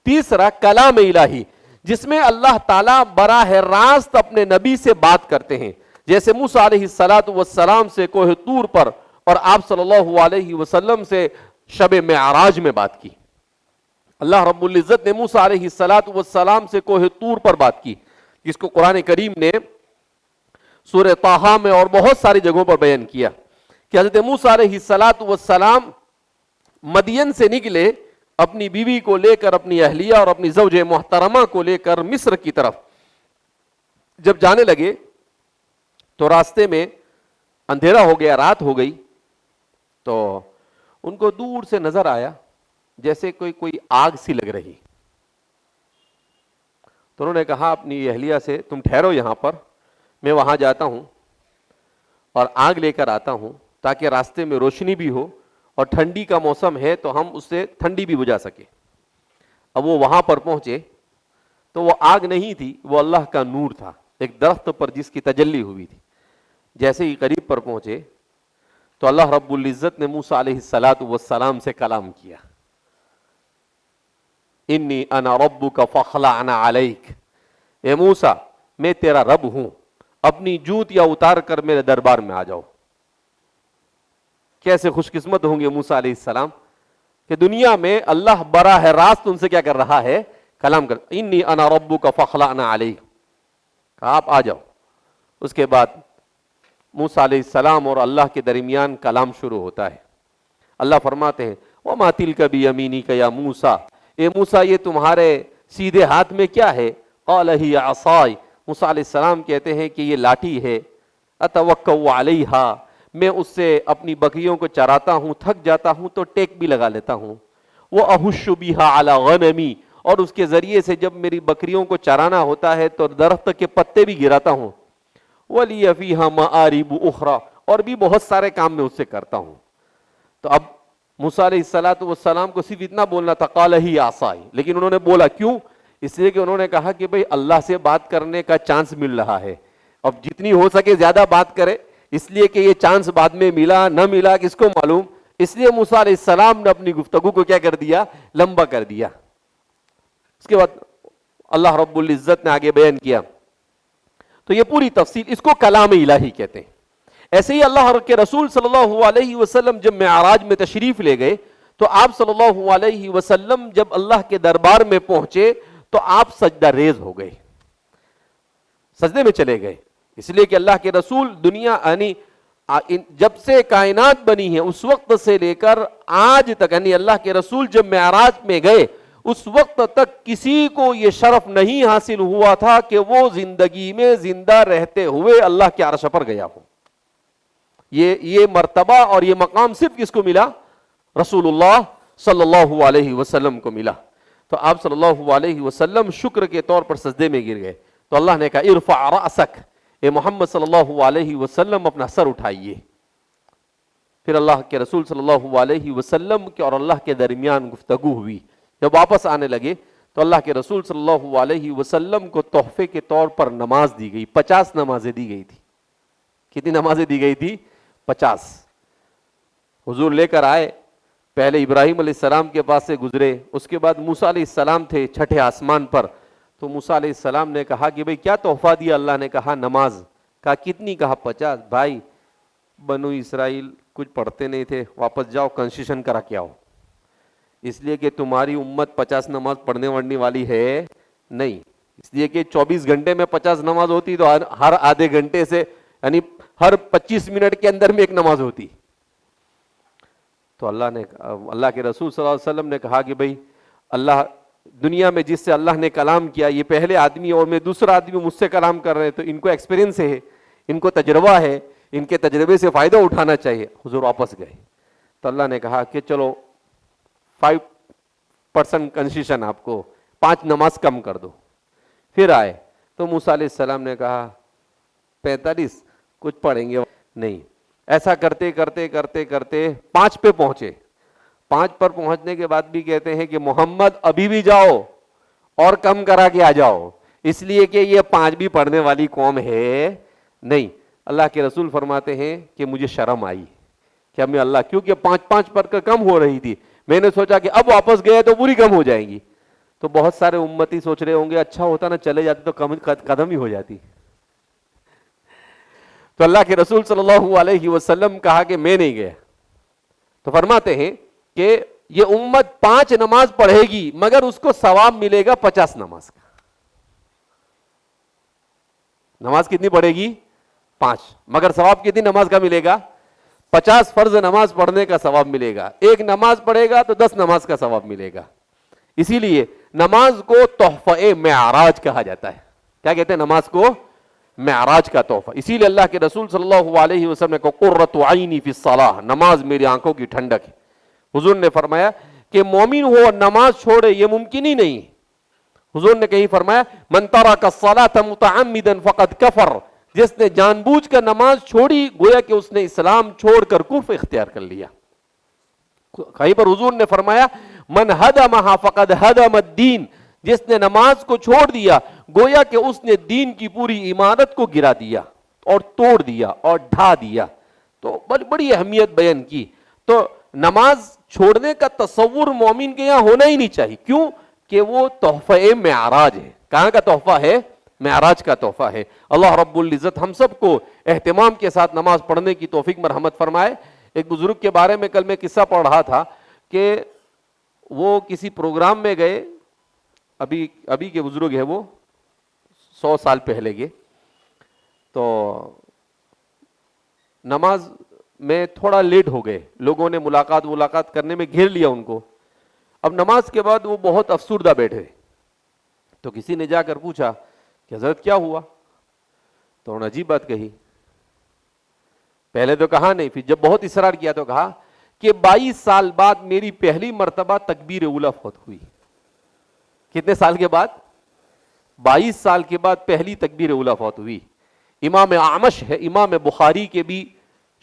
تیسرا کلام الہی, جس میں اللہ تعالیٰ براہ راست اپنے نبی سے بات کرتے ہیں, جیسے موسیٰ علیہ السلام سے کوہ طور پر اور آپ صلی اللہ علیہ وسلم سے شب معراج میں بات کی. اللہ رب العزت نے موسیٰ علیہ السلام سے کوہ طور پر بات کی, جس کو قرآن کریم نے سورہ طٰہٰ میں اور بہت ساری جگہوں پر بیان کیا کہ حضرت موسیٰ علیہ السلام مدین سے نکلے اپنی بیوی کو لے کر, اپنی اہلیہ اور اپنی زوج محترمہ کو لے کر مصر کی طرف جب جانے لگے تو راستے میں اندھیرا ہو گیا, رات ہو گئی. تو ان کو دور سے نظر آیا جیسے کوئی آگ سی لگ رہی. تو انہوں نے کہا اپنی اہلیہ سے تم ٹھہرو یہاں پر, میں وہاں جاتا ہوں اور آگ لے کر آتا ہوں تاکہ راستے میں روشنی بھی ہو اور ٹھنڈی کا موسم ہے تو ہم اس سے ٹھنڈی بھی بجھا سکے. اب وہ وہاں پر پہنچے تو وہ آگ نہیں تھی, وہ اللہ کا نور تھا, ایک درخت پر جس کی تجلی ہوئی تھی. جیسے ہی قریب پر پہنچے تو اللہ رب العزت نے موسیٰ علیہ السلام سے کلام کیا, انی انا ربک فاخلع علیک, اے موسیٰ میں تیرا رب ہوں, اپنی جوتیاں اتار کر میرے دربار میں آ جاؤ. کیسے خوش قسمت ہوں گے موسیٰ علیہ السلام کہ دنیا میں اللہ براہ راست ان سے کیا کر رہا ہے, کلام کر. انی انا ربک فاخلع علیک, کہا آپ آ جاؤ. اس کے بعد موسیٰ علیہ السلام اور اللہ کے درمیان کلام شروع ہوتا ہے. اللہ فرماتے ہیں وما تلک بیمینک یا موسیٰ, اے موسیٰ یہ تمہارے سیدھے ہاتھ میں کیا ہے؟ قال ہی عصائی, موسیٰ علیہ السلام کہتے ہیں کہ یہ لاٹھی ہے. اتوکأ علیہا, میں اس سے اپنی بکریوں کو چراتا ہوں, تھک جاتا ہوں تو ٹیک بھی لگا لیتا ہوں. وأہش بہا علی غنمی, اور اس کے ذریعے سے جب میری بکریوں کو چرانا ہوتا ہے تو درخت کے پتے بھی گراتا ہوں. ولی فیہا مآرب اخری, اور بھی بہت سارے کام میں اس سے کرتا ہوں. تو اب موسیٰ علیہ السلام کو صرف اتنا بولنا تھا قال ہی عصائی, لیکن انہوں نے بولا کیوں؟ اس لیے کہ انہوں نے کہا کہ بھئی اللہ سے بات کرنے کا چانس مل رہا ہے, اب جتنی ہو سکے زیادہ بات کرے, اس لیے کہ یہ چانس بعد میں ملا نہ ملا کس کو معلوم. اس لیے موسیٰ علیہ السلام نے اپنی گفتگو کو کیا کر دیا, لمبا کر دیا. اس کے بعد اللہ رب العزت نے آگے بیان کیا تو یہ پوری تفصیل, اس کو کلام الہی کہتے ہیں. ایسے ہی اللہ کے رسول صلی اللہ علیہ وسلم جب معراج میں تشریف لے گئے تو آپ صلی اللہ علیہ وسلم جب اللہ کے دربار میں پہنچے تو آپ سجدہ ریز ہو گئے, سجدے میں چلے گئے. اس لیے کہ اللہ کے رسول دنیا یعنی جب سے کائنات بنی ہے اس وقت سے لے کر آج تک, یعنی اللہ کے رسول جب معراج میں گئے اس وقت تک کسی کو یہ شرف نہیں حاصل ہوا تھا کہ وہ زندگی میں زندہ رہتے ہوئے اللہ کے عرش پر گیا ہو. یہ مرتبہ اور یہ مقام صرف کس کو ملا؟ رسول اللہ صلی اللہ علیہ وسلم کو ملا. تو آپ صلی اللہ علیہ وسلم شکر کے طور پر سجدے میں گر گئے تو اللہ نے کہا ارفع رأسک, اے محمد صلی اللہ علیہ وسلم اپنا سر اٹھائیے. پھر اللہ کے رسول صلی اللہ علیہ وسلم کے اور اللہ کے درمیان گفتگو ہوئی. جب واپس آنے لگے تو اللہ کے رسول صلی اللہ علیہ وسلم کو تحفے کے طور پر نماز دی گئی, 50 نمازیں دی گئی تھی. کتنی نمازیں دی گئی تھی؟ 50. حضور لے کر آئے, پہلے ابراہیم علیہ السلام کے پاس سے گزرے, اس کے بعد موسیٰ علیہ السلام تھے چھٹے آسمان پر. تو موسیٰ علیہ السلام نے کہا کہ بھئی کیا تحفہ دیا؟ اللہ نے کہا نماز. کہا کتنی؟ کہا 50. بھائی بنو اسرائیل کچھ پڑھتے نہیں تھے, واپس جاؤ کنسیشن کرا کے آؤ, اس لیے کہ تمہاری امت 50 نماز پڑھنے وڑنے والی ہے نہیں. اس لیے کہ 24 گھنٹے میں 50 نماز ہوتی تو ہر آدھے گھنٹے سے یعنی ہر 25 منٹ کے اندر میں ایک نماز ہوتی. تو اللہ کے رسول صلی اللہ علیہ وسلم نے کہا کہ بھئی اللہ دنیا میں جس سے اللہ نے کلام کیا یہ پہلے آدمی اور میں دوسرا آدمی مجھ سے کلام کر رہے ہیں, تو ان کو ایکسپیرینس ہے, ان کو تجربہ ہے, ان کے تجربے سے فائدہ اٹھانا چاہیے. حضور واپس گئے تو اللہ نے کہا کہ چلو 5% کنسیشن, آپ کو 5 نماز کم کر دو. پھر آئے تو موسیٰ علیہ السلام نے کہا 45 کچھ پڑھیں گے نہیں. ایسا کرتے کرتے کرتے کرتے 5 پہ پہنچے. 5 پر پہنچنے کے بعد بھی کہتے ہیں کہ محمد ابھی بھی جاؤ اور کم کرا کے آ جاؤ, اس لیے کہ یہ 5 بھی پڑھنے والی قوم ہے نہیں. اللہ کے رسول فرماتے ہیں کہ مجھے شرم آئی کہ میں اللہ, کیونکہ 5 پر کم ہو رہی تھی, میں نے سوچا کہ اب واپس گئے تو پوری کم ہو جائیں گی. تو بہت سارے امتی سوچ رہے ہوں گے اچھا ہوتا نا چلے جاتے تو قدم ہی ہو جاتی. تو اللہ کے رسول صلی اللہ علیہ وسلم کہا کہ میں نہیں گیا. تو فرماتے ہیں کہ یہ امت 5 نماز پڑھے گی مگر اس کو ثواب ملے گا 50 نماز کا. نماز کتنی پڑھے گی؟ 5, مگر ثواب کتنی نماز کا ملے گا؟ 50 فرض نماز پڑھنے کا ثواب ملے گا. ایک نماز پڑھے گا تو 10 نماز کا ثواب ملے گا. اسی لیے نماز کو تحفہ معراج کہا جاتا ہے. کیا کہتے ہیں؟ نماز کو معراج کا تحفہ. اسی لیے اللہ کے رسول صلی اللہ علیہ وسلم نے کہا قرۃ عینی فی الصلاۃ, نماز میری آنکھوں کی ٹھنڈک ہے. حضور نے فرمایا کہ مومن ہو اور نماز چھوڑے یہ ممکن ہی نہیں. حضور نے کہیں فرمایا من ترک الصلاۃ متعمدا فقد کفر, جس نے جان بوجھ کر نماز چھوڑی گویا کہ اس نے اسلام چھوڑ کر کفر اختیار کر لیا. کہیں پر حضور نے فرمایا من ہدمھا فقد ہدم الدین, جس نے نماز کو چھوڑ دیا گویا کہ اس نے دین کی پوری عمارت کو گرا دیا اور توڑ دیا اور ڈھا دیا. تو بڑی اہمیت بیان کی. تو نماز چھوڑنے کا تصور مومن کے یہاں ہونا ہی نہیں چاہیے. کیوں؟ کہ وہ تحفہ معراج ہے. کہاں کا تحفہ ہے؟ معراج کا تحفہ ہے. اللہ رب العزت ہم سب کو اہتمام کے ساتھ نماز پڑھنے کی توفیق مرحمت فرمائے. ایک بزرگ کے بارے میں کل میں قصہ پڑھ رہا تھا کہ وہ کسی پروگرام میں گئے, ابھی کے بزرگ ہے وہ 100 سال پہلے کے, تو نماز میں تھوڑا لیٹ ہو گئے, لوگوں نے ملاقات کرنے میں گھیر لیا ان کو. اب نماز کے بعد وہ بہت افسردہ بیٹھے, تو کسی نے جا کر پوچھا کہ حضرت کیا ہوا؟ تو انہوں نے عجیب بات کہی. پہلے تو کہا نہیں, پھر جب بہت اصرار کیا تو کہا کہ 22 سال بعد میری پہلی مرتبہ تکبیر اولی فوت ہوئی. کتنے سال کے بعد؟ 22 سال کے بعد پہلی تکبیر اولی فوت ہوئی. امام اعمش ہے, امام بخاری کے بھی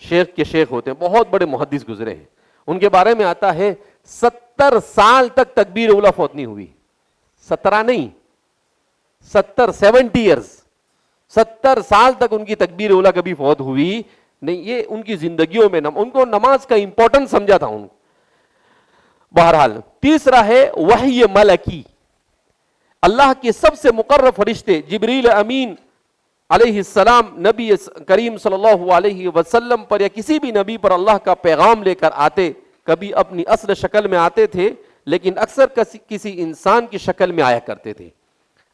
شیخ کے شیخ ہوتے ہیں, بہت بڑے محدث گزرے ہیں. ان کے بارے میں آتا ہے 70 سال تک تکبیر اولی فوت نہیں ہوئی. 17 نہیں, 70 ایئرز, 70 سال تک ان کی تکبیر اولی کبھی فوت ہوئی نہیں. یہ ان کی زندگیوں میں ان کو نماز کا امپورٹنس سمجھا تھا ان. بہرحال تیسرا ہے وحی ملکی. اللہ کے سب سے مقرب فرشتے جبریل امین علیہ السلام نبی کریم صلی اللہ علیہ وسلم پر یا کسی بھی نبی پر اللہ کا پیغام لے کر آتے. کبھی اپنی اصل شکل میں آتے تھے لیکن اکثر کسی انسان کی شکل میں آیا کرتے تھے.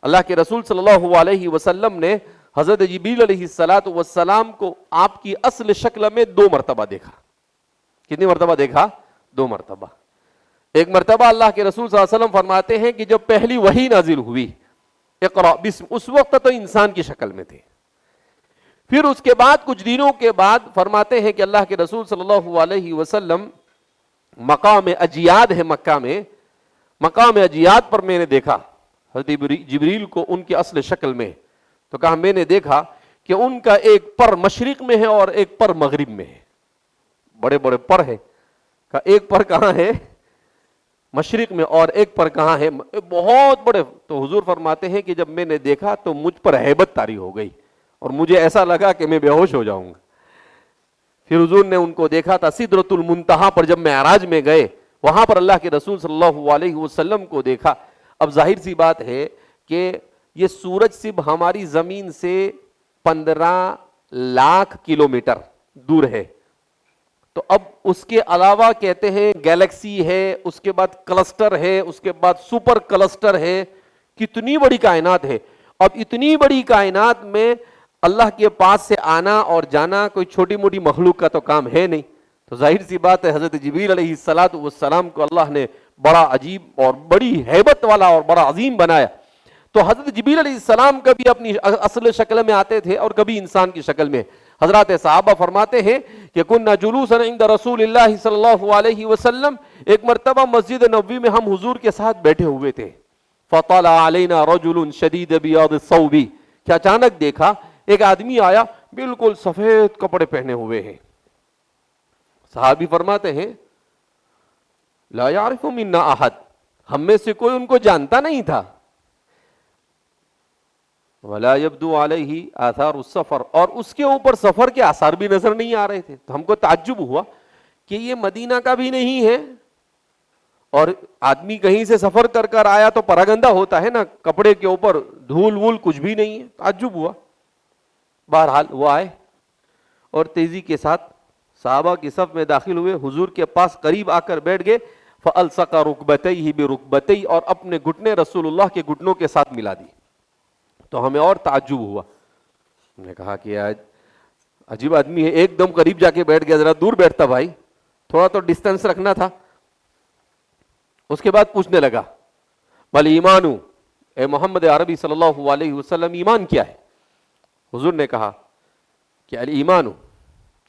اللہ کے رسول صلی اللہ علیہ وسلم نے حضرت جبریل علیہ السلام کو آپ کی اصل شکل میں 2 مرتبہ دیکھا. کتنی مرتبہ دیکھا؟ 2 مرتبہ. ایک مرتبہ اللہ کے رسول صلی اللہ علیہ وسلم فرماتے ہیں کہ جب پہلی وحی نازل ہوئی اقرأ بسم, اس وقت تو انسان کی شکل میں تھے. پھر اس کے بعد کچھ دنوں کے بعد فرماتے ہیں کہ اللہ کے رسول صلی اللہ علیہ وسلم مقام اجیاد ہے مکہ میں, مقام اجیاد پر میں نے دیکھا حضرت جبریل کو ان کی اصل شکل میں. تو کہا میں نے دیکھا کہ ان کا ایک پر مشرق میں ہے اور ایک پر مغرب میں ہے. بڑے بڑے پر ہے. کہا ایک پر کہاں ہے؟ مشرق میں. اور ایک پر کہاں ہے؟ بہت بڑے. تو حضور فرماتے ہیں کہ جب میں نے دیکھا تو مجھ پر ہیبت طاری ہو گئی اور مجھے ایسا لگا کہ میں بے ہوش ہو جاؤں گا. پھر حضور نے ان کو دیکھا تھا سدرۃ المنتہا پر. جب معراج میں گئے وہاں پر اللہ کے رسول صلی اللہ علیہ وسلم کو دیکھا. اب ظاہر سی بات ہے کہ یہ سورج صرف ہماری زمین سے 15 لاکھ کلومیٹر دور ہے. تو اب اس کے علاوہ کہتے ہیں گیلیکسی ہے, اس کے بعد کلسٹر ہے, اس کے بعد سپر کلسٹر ہے. کتنی بڑی کائنات ہے. اب اتنی بڑی کائنات میں اللہ کے پاس سے آنا اور جانا کوئی چھوٹی موٹی مخلوق کا تو کام ہے نہیں. تو ظاہر سی بات ہے حضرت جبریل علیہ السلام کو اللہ نے بڑا عجیب اور بڑی ہیبت والا اور بڑا عظیم بنایا. تو حضرت جبریل علیہ السلام کبھی اپنی اصل شکل میں آتے تھے اور کبھی انسان کی شکل میں. حضرات صحابہ فرماتے ہیں کہ کننا جلوسا عند رسول اللہ صلی اللہ علیہ وسلم, ایک مرتبہ مسجد نبوی میں ہم حضور کے ساتھ بیٹھے ہوئے تھے. فطلع علینا رجل شدید بیاض الثوب، کہ اچانک دیکھا ایک آدمی آیا بالکل سفید کپڑے پہنے ہوئے ہیں. صحابی فرماتے ہیں لا یعرف منا احد، ہم میں سے کوئی ان کو جانتا نہیں تھا. ولا یبدو علیہ آثار السفر، اور اس کے اوپر سفر کے آثار بھی نظر نہیں آ رہے تھے. تو ہم کو تعجب ہوا کہ یہ مدینہ کا بھی نہیں ہے، اور آدمی کہیں سے سفر کر کر آیا تو پراگندہ ہوتا ہے نا، کپڑے کے اوپر دھول وول کچھ بھی نہیں ہے. تعجب ہوا. بہرحال وہ آئے اور تیزی کے ساتھ صحابہ کی صف میں داخل ہوئے، حضور کے پاس قریب آ کر بیٹھ گئے. فَأَلْصَقَ رُكْبَتَيْهِ بِرُكْبَتَيْهِ، اور اپنے گھٹنے رسول اللہ کے گھٹنوں کے ساتھ ملا دی. تو ہمیں اور تعجب ہوا. ہم نے کہا کہ آج عجیب آدمی ہے، ایک دم قریب جا کے بیٹھ گیا، ذرا دور بیٹھتا بھائی، تھوڑا تو ڈسٹینس رکھنا تھا. اس کے بعد پوچھنے لگا بل ایمانو، اے محمد عربی صلی اللہ علیہ وسلم ایمان کیا ہے؟ حضور نے کہا کہ الایمان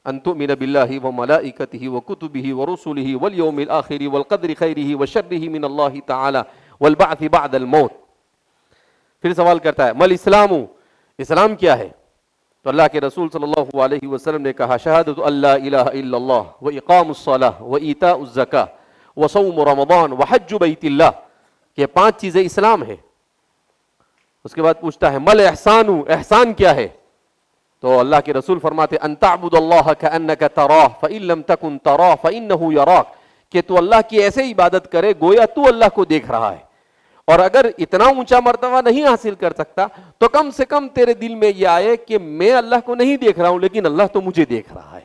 ان تؤمن باللہ وملائکتہ وکتبہ ورسلہ والیوم الآخر والقدر خیرہ وشرہ من اللہ تعالی والبعث بعد الموت. پھر سوال کرتا ہے مل اسلام، اسلام کیا ہے؟ تو اللہ کے رسول صلی اللہ علیہ وسلم نے کہا شہادت اللہ الہ الا اللہ واقام الصلاۃ وایتاء الزکاۃ وصوم رمضان وحج بیت اللہ، یہ 5 چیزیں اسلام ہے. اس کے بعد پوچھتا ہے مل احسان، احسان کیا ہے؟ تو اللہ کے رسول فرماتے ان تعبد اللہ کأنک تراہ فإن لم تکن تراہ فإنہ یراک، کہ تو اللہ کی ایسے عبادت کرے گویا تو اللہ کو دیکھ رہا ہے. اور اگر اتنا اونچا مرتبہ نہیں حاصل کر سکتا تو کم سے کم تیرے دل میں یہ آئے کہ میں اللہ کو نہیں دیکھ رہا ہوں لیکن اللہ تو مجھے دیکھ رہا ہے.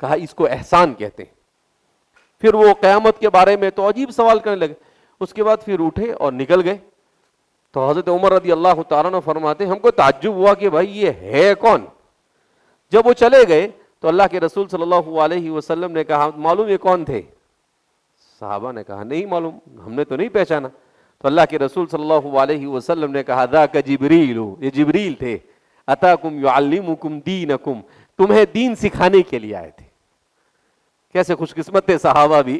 کہا اس کو احسان کہتے ہیں. پھر وہ قیامت کے بارے میں تو عجیب سوال کرنے لگے. اس کے بعد پھر اٹھے اور نکل گئے. تو حضرت عمر رضی اللہ تعالیٰ عنہ فرماتے ہم کو تعجب ہوا کہ بھائی یہ ہے کون. جب وہ چلے گئے تو اللہ کے رسول صلی اللہ علیہ وسلم نے کہا معلوم یہ کون تھے؟ صحابہ نے کہا نہیں معلوم، ہم نے تو نہیں پہچانا. تو اللہ کے رسول صلی اللہ علیہ وسلم نے کہا ذاک جبریل، یہ جبریل تھے، اتاکم یعلمکم دینکم، تمہیں دین سکھانے کے لیے آئے تھے. کیسے خوش قسمت تھے صحابہ بھی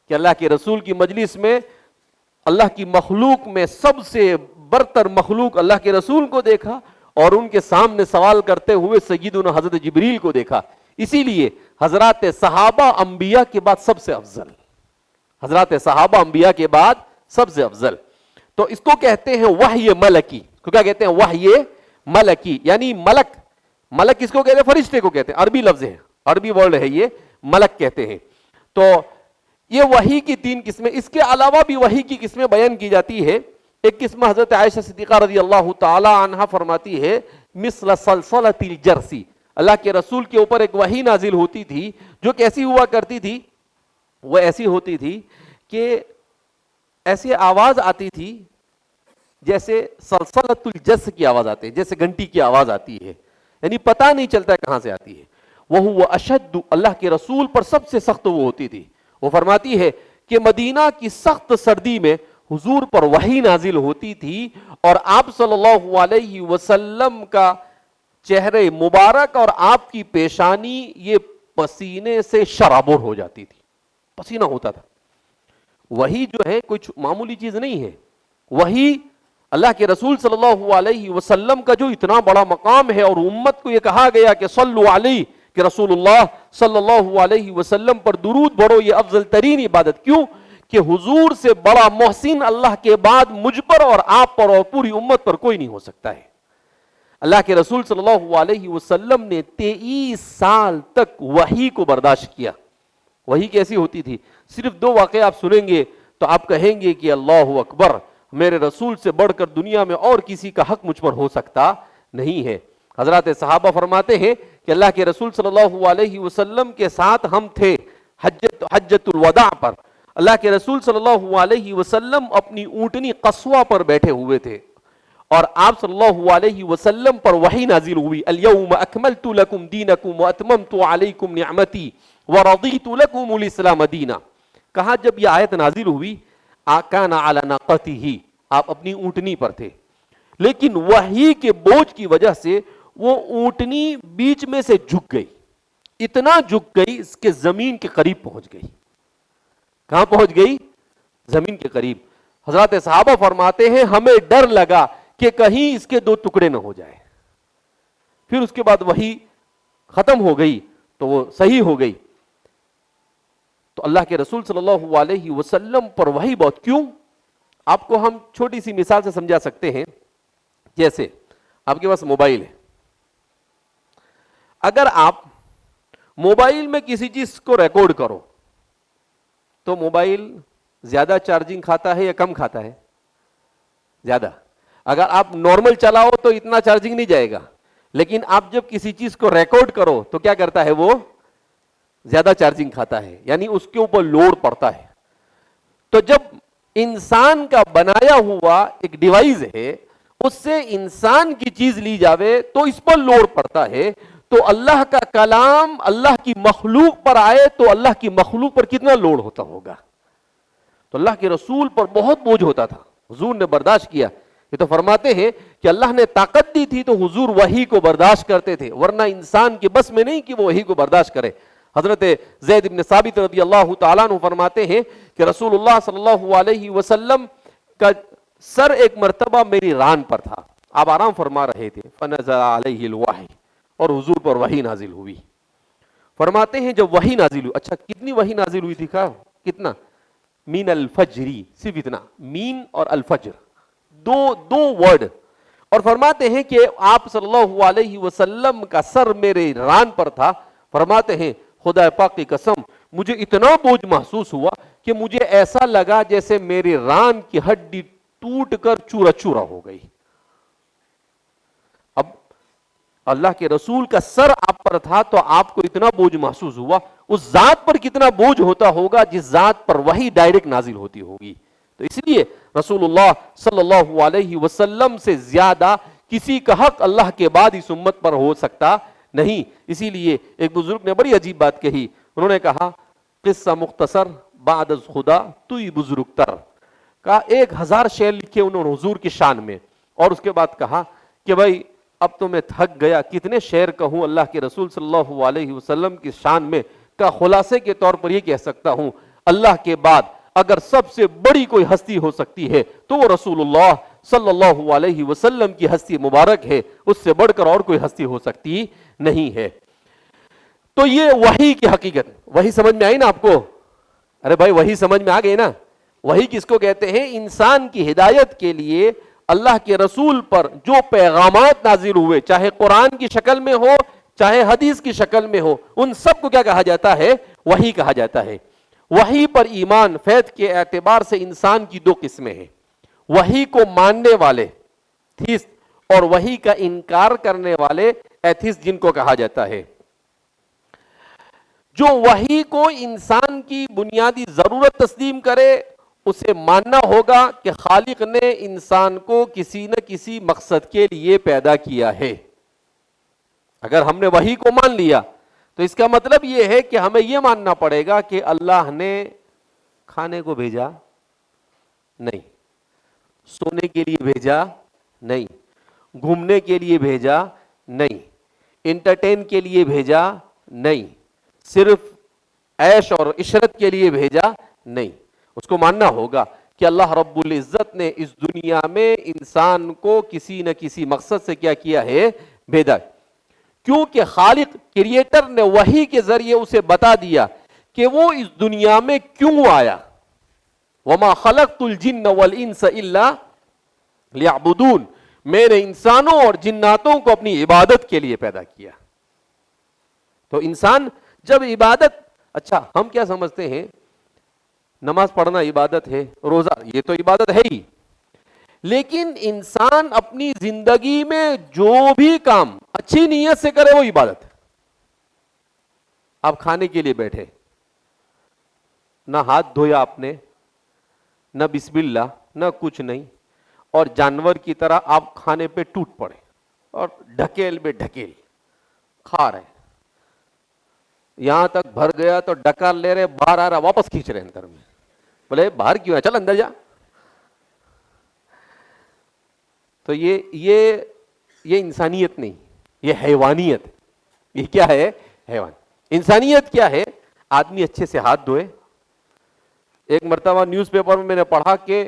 کہ اللہ کے رسول کی مجلس میں اللہ کی مخلوق میں سب سے برتر مخلوق اللہ کے رسول کو دیکھا اور ان کے سامنے سوال کرتے ہوئے سیدنا حضرت جبریل کو دیکھا. اسی لیے حضرات صحابہ انبیاء کے بعد سب سے افضل، حضرات صحابہ انبیاء کے بعد سب سے افضل. تو اس کو کہتے ہیں وحی ملکی. کو کیا کہتے ہیں؟ وحی ملکی، یعنی ملک. ملک کس کو کہتے ہیں؟ فرشتے کو کہتے ہیں. عربی لفظ ہے، عربی ورڈ ہے یہ، ملک کہتے ہیں. تو یہ وحی کی 3 قسمیں. اس کے علاوہ بھی وحی کی قسمیں بیان کی جاتی ہے. ایک قسم حضرت عائشہ صدیقہ رضی اللہ تعالی عنہا فرماتی ہے مثل سلسلۃ الجرس، اللہ کے رسول کے اوپر ایک وحی نازل ہوتی تھی جو کیسی ہوا کرتی تھی؟ وہ ایسی ہوتی تھی کہ ایسی آواز آتی تھی جیسے سلسلۃ الجرس کی آواز آتی ہے، جیسے گھنٹی کی آواز آتی ہے، یعنی پتہ نہیں چلتا کہاں سے آتی ہے. وہ اشد، اللہ کے رسول پر سب سے سخت وہ ہوتی تھی. وہ فرماتی ہے کہ مدینہ کی سخت سردی میں حضور پر وحی نازل ہوتی تھی اور آپ صلی اللہ علیہ وسلم کا چہرے مبارک اور آپ کی پیشانی یہ پسینے سے شرابور ہو جاتی تھی، پسینہ ہوتا تھا. وحی جو ہے کوئی معمولی چیز نہیں ہے. وحی اللہ کے رسول صلی اللہ علیہ وسلم کا جو اتنا بڑا مقام ہے، اور امت کو یہ کہا گیا کہ صلو علیہ، کہ رسول اللہ صلی اللہ علیہ وسلم پر درود پڑھو، یہ افضل ترین عبادت. کیوں؟ کہ حضور سے بڑا محسن اللہ کے بعد مجھ پر اور آپ پر اور پوری امت پر کوئی نہیں ہو سکتا ہے. اللہ کے رسول صلی اللہ علیہ وسلم نے 23 سال تک وحی کو برداشت کیا. وحی کیسی ہوتی تھی؟ صرف 2 واقعے آپ سنیں گے تو آپ کہیں گے کہ اللہ اکبر، میرے رسول سے بڑھ کر دنیا میں اور کسی کا حق مجھ پر ہو سکتا نہیں ہے. حضرات صحابہ فرماتے ہیں کہ اللہ کے رسول صلی اللہ علیہ وسلم کے ساتھ ہم تھے حجۃ الوداع پر. اللہ کے رسول صلی اللہ علیہ وسلم اپنی اونٹنی قصوہ پر بیٹھے ہوئے تھے اور آپ صلی اللہ علیہ وسلم پر وحی نازل ہوئی. الیوم اکملت لکم دینکم واتممت علیکم نعمتی ورضیت لکم الاسلام دینا. کہا جب یہ آیت نازل ہوئی کان علی ناقتہ، آپ اپنی اونٹنی پر تھے، لیکن وحی کے بوجھ کی وجہ سے وہ اونٹنی بیچ میں سے جھک گئی، اتنا جھک گئی اس کے زمین کے قریب پہنچ گئی. کہاں پہنچ گئی؟ زمین کے قریب. حضرات صحابہ فرماتے ہیں ہمیں ڈر لگا کہ کہیں اس کے دو ٹکڑے نہ ہو جائے. پھر اس کے بعد وحی ختم ہو گئی تو وہ صحیح ہو گئی. تو اللہ کے رسول صلی اللہ علیہ وسلم پر وحی بہت. کیوں؟ آپ کو ہم چھوٹی سی مثال سے سمجھا سکتے ہیں. جیسے آپ کے پاس موبائل ہے, اگر آپ موبائل میں کسی چیز کو ریکارڈ کرو تو موبائل زیادہ چارجنگ کھاتا ہے یا کم کھاتا ہے؟ زیادہ. اگر آپ نارمل چلاؤ تو اتنا چارجنگ نہیں جائے گا, لیکن آپ جب کسی چیز کو ریکارڈ کرو تو کیا کرتا ہے, وہ زیادہ چارجنگ کھاتا ہے, یعنی اس کے اوپر لوڈ پڑتا ہے. تو جب انسان کا بنایا ہوا ایک ڈیوائس ہے, اس سے انسان کی چیز لی جاوے تو اس پر لوڈ پڑتا ہے. تو اللہ کا کلام اللہ کی مخلوق پر آئے تو اللہ کی مخلوق پر کتنا لوڈ ہوتا ہوگا. تو اللہ کے رسول پر بہت بوجھ ہوتا تھا, حضور نے برداشت کیا. یہ تو فرماتے ہیں کہ اللہ نے طاقت دی تھی تو حضور وحی کو برداشت کرتے تھے, ورنہ انسان کے بس میں نہیں کہ وہ وحی کو برداشت کرے. حضرت زید بن ثابت رضی اللہ تعالیٰ عنہ فرماتے ہیں کہ رسول اللہ صلی اللہ علیہ وسلم کا سر ایک مرتبہ میری ران پر تھا, آپ آرام فرما رہے تھے, فنزل علیہ الوحی, اور حضور پر وحی نازل ہوئی. فرماتے ہیں جب وحی نازل ہوئی, اچھا کتنی وحی نازل ہوئی تھی, کتنا؟ مین الفجری, صرف اتنا, مین اور الفجر دو ورڈ. اور فرماتے ہیں کہ آپ صلی اللہ علیہ وسلم کا سر میرے ران پر تھا. فرماتے ہیں خدا پاک کی قسم مجھے اتنا بوجھ محسوس ہوا کہ مجھے ایسا لگا جیسے میری ران کی ہڈی ٹوٹ کر چورا چورا ہو گئی. اب اللہ کے رسول کا سر آپ پر تھا تو آپ کو اتنا بوجھ محسوس ہوا, اس ذات پر کتنا بوجھ ہوتا ہوگا جس ذات پر وحی ڈائریکٹ نازل ہوتی ہوگی. تو اس لیے رسول اللہ صلی اللہ علیہ وسلم سے زیادہ کسی کا حق اللہ کے بعد اس امت پر ہو سکتا نہیں. اسی لیے ایک بزرگ نے بڑی عجیب بات کہی, انہوں نے کہا قصہ مختصر بعد از خدا تو ہی بزرگ تر. کہا 1000 شعر لکھے انہوں نے حضور کی شان میں, اور اس کے بعد کہا کہ بھائی اب تو میں تھک گیا, کتنے شعر کہوں اللہ کے رسول صلی اللہ علیہ وسلم کی شان میں. کا خلاصے کے طور پر یہ کہہ سکتا ہوں اللہ کے بعد اگر سب سے بڑی کوئی ہستی ہو سکتی ہے تو وہ رسول اللہ صلی اللہ علیہ وسلم کی ہستی مبارک ہے, اس سے بڑھ کر اور کوئی ہستی ہو سکتی نہیں ہے. تو یہ وحی کی حقیقت, وحی سمجھ میں آئی نا آپ کو؟ ارے بھائی وحی سمجھ میں آ گئی نا؟ وحی کس کو کہتے ہیں؟ انسان کی ہدایت کے لیے اللہ کے رسول پر جو پیغامات نازل ہوئے, چاہے قرآن کی شکل میں ہو چاہے حدیث کی شکل میں ہو, ان سب کو کیا کہا جاتا ہے؟ وحی کہا جاتا ہے. وحی پر ایمان فیض کے اعتبار سے انسان کی 2 قسمیں ہیں, وحی کو ماننے والے تھیسٹ اور وحی کا انکار کرنے والے ایتھیسٹ, جن کو کہا جاتا ہے. جو وحی کو انسان کی بنیادی ضرورت تسلیم کرے اسے ماننا ہوگا کہ خالق نے انسان کو کسی نہ کسی مقصد کے لیے پیدا کیا ہے. اگر ہم نے وحی کو مان لیا تو اس کا مطلب یہ ہے کہ ہمیں یہ ماننا پڑے گا کہ اللہ نے کھانے کو بھیجا نہیں, سونے کے لیے بھیجا نہیں, گھومنے کے لیے بھیجا نہیں, انٹرٹین کے لیے بھیجا نہیں, صرف عیش اور عشرت کے لیے بھیجا نہیں. اس کو ماننا ہوگا کہ اللہ رب العزت نے اس دنیا میں انسان کو کسی نہ کسی مقصد سے کیا کیا ہے؟ بھیجا. کیونکہ خالق کریٹر نے وحی کے ذریعے اسے بتا دیا کہ وہ اس دنیا میں کیوں آیا. وما خلقت الجن والانس الا لیعبدون, میں نے انسانوں اور جناتوں کو اپنی عبادت کے لیے پیدا کیا. تو انسان جب عبادت, اچھا ہم کیا سمجھتے ہیں نماز پڑھنا عبادت ہے, روزہ یہ تو عبادت ہے ہی, لیکن انسان اپنی زندگی میں جو بھی کام اچھی نیت سے کرے وہ عبادت ہے. آپ کھانے کے لیے بیٹھے, نہ ہاتھ دھویا آپ نے, نہ بسم اللہ, نہ کچھ نہیں, اور جانور کی طرح آپ کھانے پہ ٹوٹ پڑے اور ڈھکیل بے ڈھکیل کھا رہے, یہاں تک بھر گیا تو ڈکار لے رہے, باہر آ رہا واپس کھینچ رہے اندر میں, بولے باہر کیوں ہے, چل اندر جا. تو یہ انسانیت نہیں, یہ حیوانیت. یہ کیا ہے؟ حیوان. انسانیت کیا ہے؟ آدمی اچھے سے ہاتھ دھوئے. ایک مرتبہ نیوز پیپر میں نے پڑھا کہ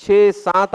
6, 7,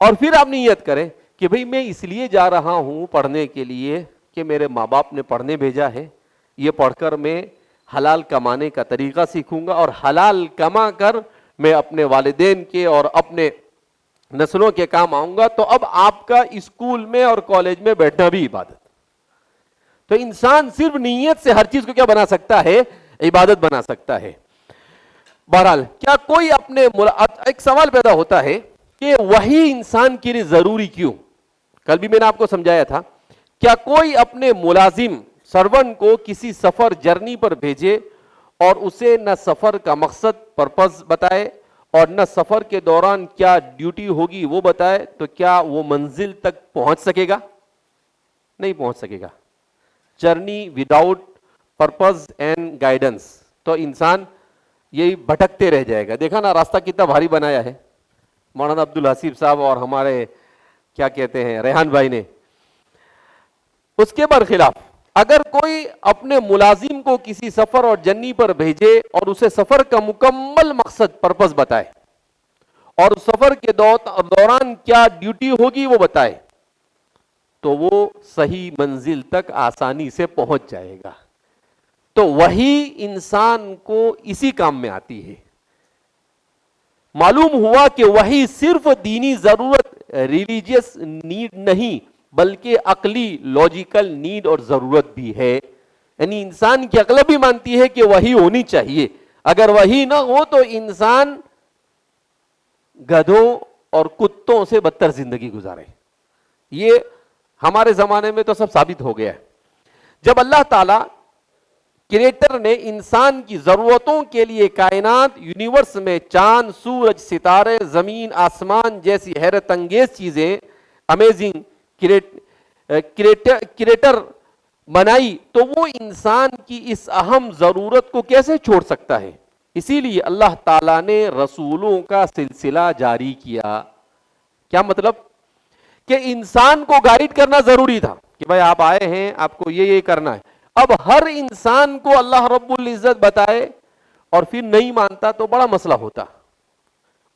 اور پھر آپ نیت کریں کہ بھئی میں اس لیے جا رہا ہوں پڑھنے کے لیے کہ میرے ماں باپ نے پڑھنے بھیجا ہے، یہ پڑھ کر میں حلال کمانے کا طریقہ سیکھوں گا، اور حلال کما کر میں اپنے والدین کے اور اپنے نسلوں کے کام آؤں گا۔ تو اب آپ کا اسکول میں اور کالج میں بیٹھنا بھی عبادت۔ تو انسان صرف نیت سے ہر چیز کو کیا بنا سکتا ہے؟ عبادت بنا سکتا ہے۔ بہرحال کیا کوئی اپنے ایک سوال پیدا ہوتا ہے کہ وہی انسان کے لیے ضروری کیوں؟ کل بھی میں نے آپ کو سمجھایا تھا، کیا کوئی اپنے ملازم سرونٹ کو کسی سفر جرنی پر بھیجے اور اسے نہ سفر کا مقصد پرپز بتائے اور نہ سفر کے دوران کیا ڈیوٹی ہوگی وہ بتائے، تو کیا وہ منزل تک پہنچ سکے گا؟ نہیں پہنچ سکے گا۔ Journey without purpose and guidance, تو انسان یہی بھٹکتے رہ جائے گا۔ دیکھا نا راستہ کتنا بھاری بنایا ہے مولانا عبدالحسیب صاحب اور ہمارے کیا کہتے ہیں ریحان بھائی نے۔ اس کے برخلاف اگر کوئی اپنے ملازم کو کسی سفر اور جرنی پر بھیجے اور اسے سفر کا مکمل مقصد پرپز بتائے اور اس سفر کے دوران کیا ڈیوٹی ہوگی وہ بتائے، تو وہ صحیح منزل تک آسانی سے پہنچ جائے گا۔ تو وہی انسان کو اسی کام میں آتی ہے۔ معلوم ہوا کہ وہی صرف دینی ضرورت ریلیجیس نیڈ نہیں بلکہ عقلی لاجیکل نیڈ اور ضرورت بھی ہے، یعنی انسان کی عقل بھی مانتی ہے کہ وہی ہونی چاہیے، اگر وہی نہ ہو تو انسان گدھوں اور کتوں سے بدتر زندگی گزارے۔ یہ ہمارے زمانے میں تو سب ثابت ہو گیا ہے۔ جب اللہ تعالی کریٹر نے انسان کی ضرورتوں کے لیے کائنات یونیورس میں چاند، سورج، ستارے، زمین، آسمان جیسی حیرت انگیز چیزیں امیزنگ کریٹر بنائی، تو وہ انسان کی اس اہم ضرورت کو کیسے چھوڑ سکتا ہے؟ اسی لیے اللہ تعالیٰ نے رسولوں کا سلسلہ جاری کیا۔ کیا مطلب؟ کہ انسان کو گائیڈ کرنا ضروری تھا کہ بھائی آپ آئے ہیں، آپ کو یہ کرنا ہے۔ اب ہر انسان کو اللہ رب العزت بتائے اور پھر نہیں مانتا تو بڑا مسئلہ ہوتا۔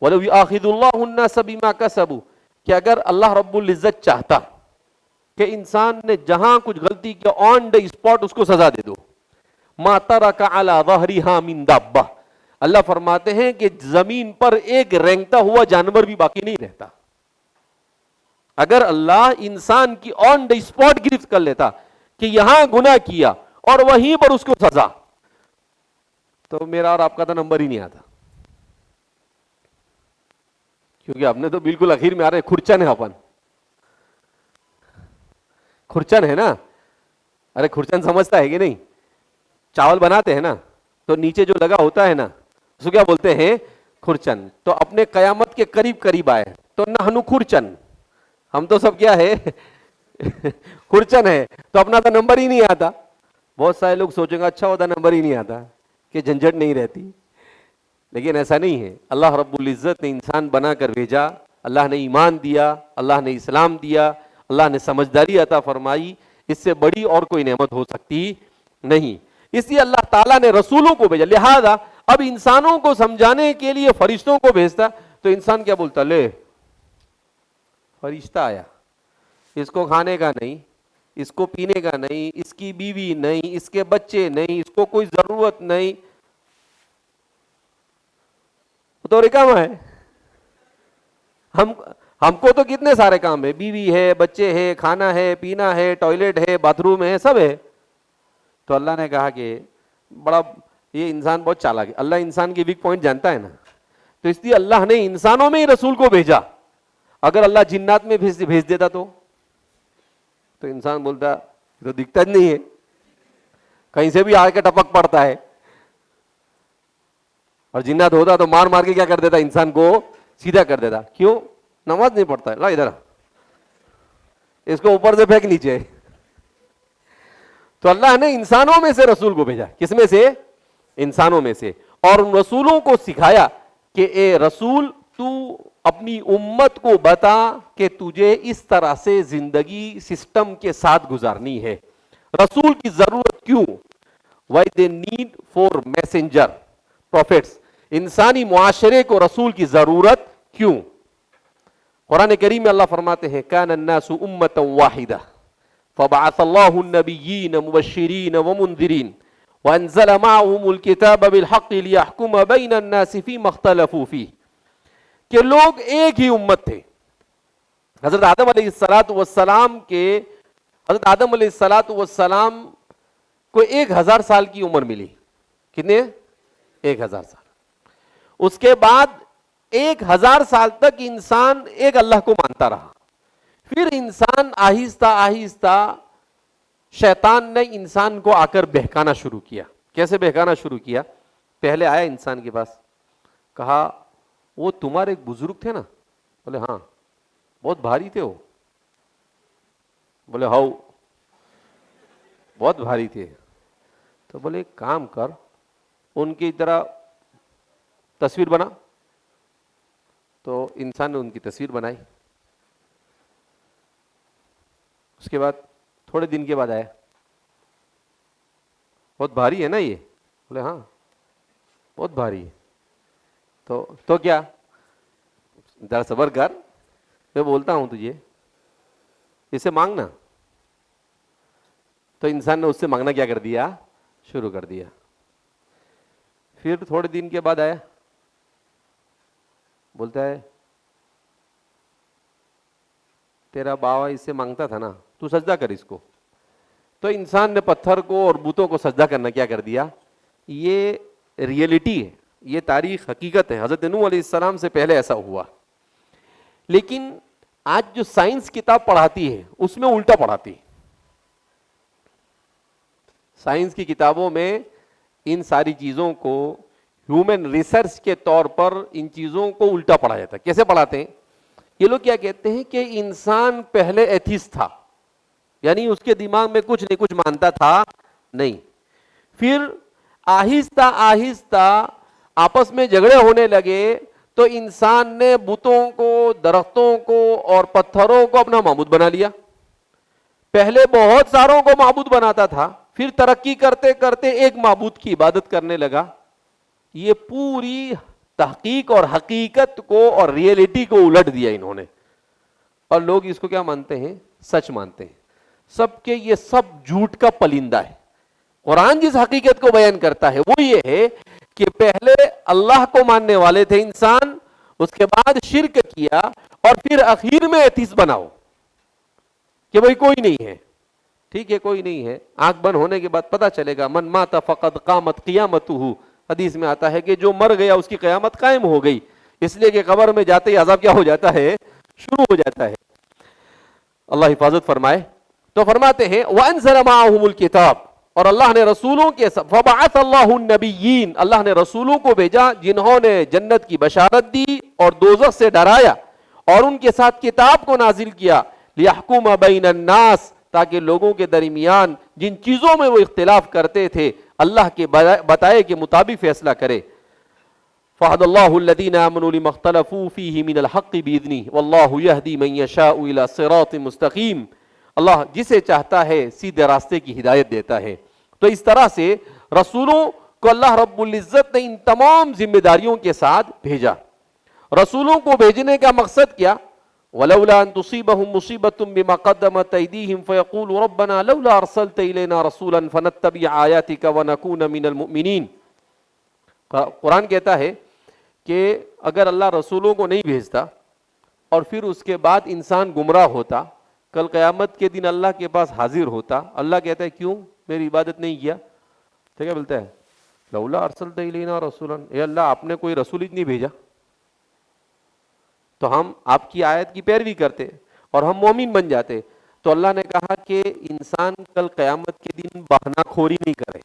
وَلَوْ يُؤَاخِذُ اللَّهُ النَّاسَ بِمَا كَسَبُوا، کہ اگر اللہ رب العزت چاہتا کہ انسان نے جہاں کچھ غلطی کیا آن دی اسپاٹ اس کو سزا دے دو، مَا تَرَكَ عَلَى ظَهْرِهَا مِن دَابَّةٍ، اللہ فرماتے ہیں کہ زمین پر ایک رینگتا ہوا جانور بھی باقی نہیں رہتا۔ اگر اللہ انسان کی آن دی اسپاٹ گرفت کر لیتا کہ یہاں گناہ کیا اور وہیں پر اس کو سزا، تو میرا اور آپ کا تو نمبر ہی نہیں آتا، کیونکہ ہم نے تو بالکل اخیر میں آ رہے کھرچن ہے، اپن کھرچن ہے نا۔ ارے کھرچن سمجھتا ہے کہ نہیں؟ چاول بناتے ہیں نا تو نیچے جو لگا ہوتا ہے نا اس کو کیا بولتے ہیں؟ کھرچن۔ تو اپنے قیامت کے قریب قریب آئے تو نحنو کھرچن، ہم تو سب کیا ہے؟ کھرچن ہے، تو اپنا تو نمبر ہی نہیں آتا۔ بہت سارے لوگ سوچیں گے اچھا ہوتا نمبر ہی نہیں آتا کہ جھنجھٹ نہیں رہتی، لیکن ایسا نہیں ہے۔ اللہ رب العزت نے انسان بنا کر بھیجا، اللہ نے ایمان دیا، اللہ نے اسلام دیا، اللہ نے سمجھداری عطا فرمائی، اس سے بڑی اور کوئی نعمت ہو سکتی نہیں۔ اس لیے اللہ تعالیٰ نے رسولوں کو بھیجا۔ لہذا اب انسانوں کو سمجھانے کے لیے فرشتوں کو بھیجتا تو انسان کیا بولتا؟ لے فرشتہ آیا، اس کو کھانے کا نہیں، اس کو پینے کا نہیں، اس کی بیوی نہیں، اس کے بچے نہیں، اس کو کوئی ضرورت نہیں، تو رکاما ہے۔ ہم کو تو کتنے سارے کام ہے، بیوی ہے، بچے ہے، کھانا ہے، پینا ہے، ٹوائلٹ ہے، باتھ روم ہے، سب ہے۔ تو اللہ نے کہا کہ بڑا یہ انسان بہت چالاک ہے، اللہ انسان کی ویک پوائنٹ جانتا ہے نا، تو اس لیے اللہ نے انسانوں میں ہی رسول کو بھیجا۔ اگر اللہ جنات میں بھیج دیتا تو انسان بولتا تو دکھتا نہیں ہے، کہیں سے بھی آ کے ٹپک پڑتا ہے، اور جنات ہوتا تو مار مار کے کیا کر دیتا؟ انسان کو سیدھا کر دیتا۔ کیوں؟ نماز نہیں پڑھتا ہے، لا ادھر اس کو اوپر سے پھینک نیچے۔ تو اللہ نے انسانوں میں سے رسول کو بھیجا۔ کس میں سے؟ انسانوں میں سے، اور ان رسولوں کو سکھایا کہ اے رسول تو اپنی امت کو بتا کہ تجھے اس طرح سے زندگی سسٹم کے ساتھ گزارنی ہے۔ رسول کی ضرورت کیوں؟ Why they need for messenger prophets، انسانی معاشرے کو رسول کی ضرورت کیوں؟ قرآن کریم میں اللہ فرماتے ہیں کان الناس امتا واحدہ فبعث اللہ النبیین مبشرین ومنذرین وانزل معهم الکتاب بالحق لیحکم بین الناس فیما اختلفوا فیہ، کہ لوگ ایک ہی امت تھے. حضرت آدم علیہ السلام حضرت آدم علیہ السلام کو 1000 سال کی عمر ملی. کتنے؟ 1000 سال. اس کے بعد 1000 سال تک انسان ایک اللہ کو مانتا رہا. پھر انسان آہستہ آہستہ شیطان نے انسان کو آ کر بہکانا شروع کیا. کیسے بہکانا شروع کیا؟ پہلے آیا انسان کے پاس، کہا وہ تمہارے ایک بزرگ تھے نا؟ بولے ہاں. بہت بھاری تھے وہ؟ بولے ہاؤ بہت بھاری تھے. تو بولے ایک کام کر، ان کی طرح تصویر بنا. تو انسان نے ان کی تصویر بنائی. اس کے بعد تھوڑے دن کے بعد آیا، بہت بھاری ہے نا یہ؟ بولے ہاں بہت بھاری ہے. تو کیا؟ ذرا صبر کر، میں بولتا ہوں تجھے، اسے مانگنا. تو انسان نے اس سے مانگنا کیا کر دیا؟ شروع کر دیا. پھر تھوڑے دن کے بعد آیا، بولتا ہے تیرا باوا اس سے مانگتا تھا نا، تو سجدہ کر اس کو. تو انسان نے پتھر کو اور بتوں کو سجدہ کرنا کیا کر دیا. یہ ریئلٹی ہے، یہ تاریخ حقیقت ہے. حضرت نوح علیہ السلام سے پہلے ایسا ہوا. لیکن آج جو سائنس کتاب پڑھاتی ہے اس میں الٹا پڑھاتی ہے. سائنس کی کتابوں میں ان ساری چیزوں کو ہیومن ریسرچ کے طور پر ان چیزوں کو الٹا پڑھا جاتا ہے. کیسے پڑھاتے ہیں؟ یہ لوگ کیا کہتے ہیں کہ انسان پہلے ایتھیسٹ تھا، یعنی اس کے دماغ میں کچھ نہیں کچھ مانتا تھا نہیں. پھر آہستہ آہستہ آپس میں جھگڑے ہونے لگے تو انسان نے بتوں کو، درختوں کو اور پتھروں کو اپنا معبود بنا لیا. پہلے بہت ساروں کو معبود بناتا تھا، پھر ترقی کرتے کرتے ایک معبود کی عبادت کرنے لگا. یہ پوری تحقیق اور حقیقت کو اور ریئلٹی کو الٹ دیا انہوں نے. اور لوگ اس کو کیا مانتے ہیں؟ سچ مانتے ہیں. سب کے یہ سب جھوٹ کا پلندہ ہے. قرآن جس حقیقت کو بیان کرتا ہے وہ یہ ہے کہ پہلے اللہ کو ماننے والے تھے انسان، اس کے بعد شرک کیا اور پھر اخیر میں ایتھیسٹ بناؤ کہ بھئی کوئی نہیں ہے. ٹھیک ہے کوئی نہیں ہے، آنکھ بند ہونے کے بعد پتہ چلے گا. من مات فقد قامت قیامتہ، حدیث میں آتا ہے کہ جو مر گیا اس کی قیامت قائم ہو گئی. اس لیے کہ قبر میں جاتے ہی عذاب کیا ہو جاتا ہے؟ شروع ہو جاتا ہے. اللہ حفاظت فرمائے. تو فرماتے ہیں وَأَنزَلَ مَعَهُمُ الْكِتَابَ، اور اللہ نے رسولوں کے فَبَعَثَ اللَّهُ النَّبِيِّينَ، اللہ نے رسولوں کو بھیجا جنہوں نے جنت کی بشارت دی اور دوزخ سے ڈرایا، اور ان کے ساتھ کتاب کو نازل کیا لِيَحْكُمَ بَيْنَ النَّاسِ، تاکہ لوگوں کے درمیان جن چیزوں میں وہ اختلاف کرتے تھے اللہ کے بتائے کے مطابق فیصلہ کرے. فَهَدَى اللَّهُ الَّذِينَ آمَنُوا لِمَا اخْتَلَفُوا فِيهِ مِنَ الْحَقِّ بِإِذْنِهِ وَاللَّهُ يَهْدِي مَن يَشَاءُ إِلَى صِرَاطٍ مُسْتَقِيمٍ، اللہ جسے چاہتا ہے سیدھے راستے کی ہدایت دیتا ہے. تو اس طرح سے رسولوں کو اللہ رب العزت نے ان تمام ذمہ داریوں کے ساتھ بھیجا. رسولوں کو بھیجنے کا مقصد کیا؟ وَلَوْلَا أَن تُصِيبَهُم مُّصِيبَةٌ بِمَا قَدَّمَتْ أَيْدِيهِمْ فَيَقُولُوا رَبَّنَا لَوْلَا أَرْسَلْتَ إِلَيْنَا رَسُولًا فَنَتَّبِعَ آيَاتِكَ وَنَكُونَ مِنَ الْمُؤْمِنِينَ. قرآن کہتا ہے کہ اگر اللہ رسولوں کو نہیں بھیجتا اور پھر اس کے بعد انسان گمراہ ہوتا، کل قیامت کے دن اللہ کے پاس حاضر ہوتا، اللہ کہتا ہے کیوں میری عبادت نہیں کیا؟ تو کیا بولتا ہے؟ لولا ارسلت الینا رسولا، اے اللہ آپ نے کوئی رسول ہی نہیں بھیجا تو ہم آپ کی آیت کی پیروی کرتے اور ہم مومن بن جاتے. تو اللہ نے کہا کہ انسان کل قیامت کے دن بہانہ خوری نہیں کرے،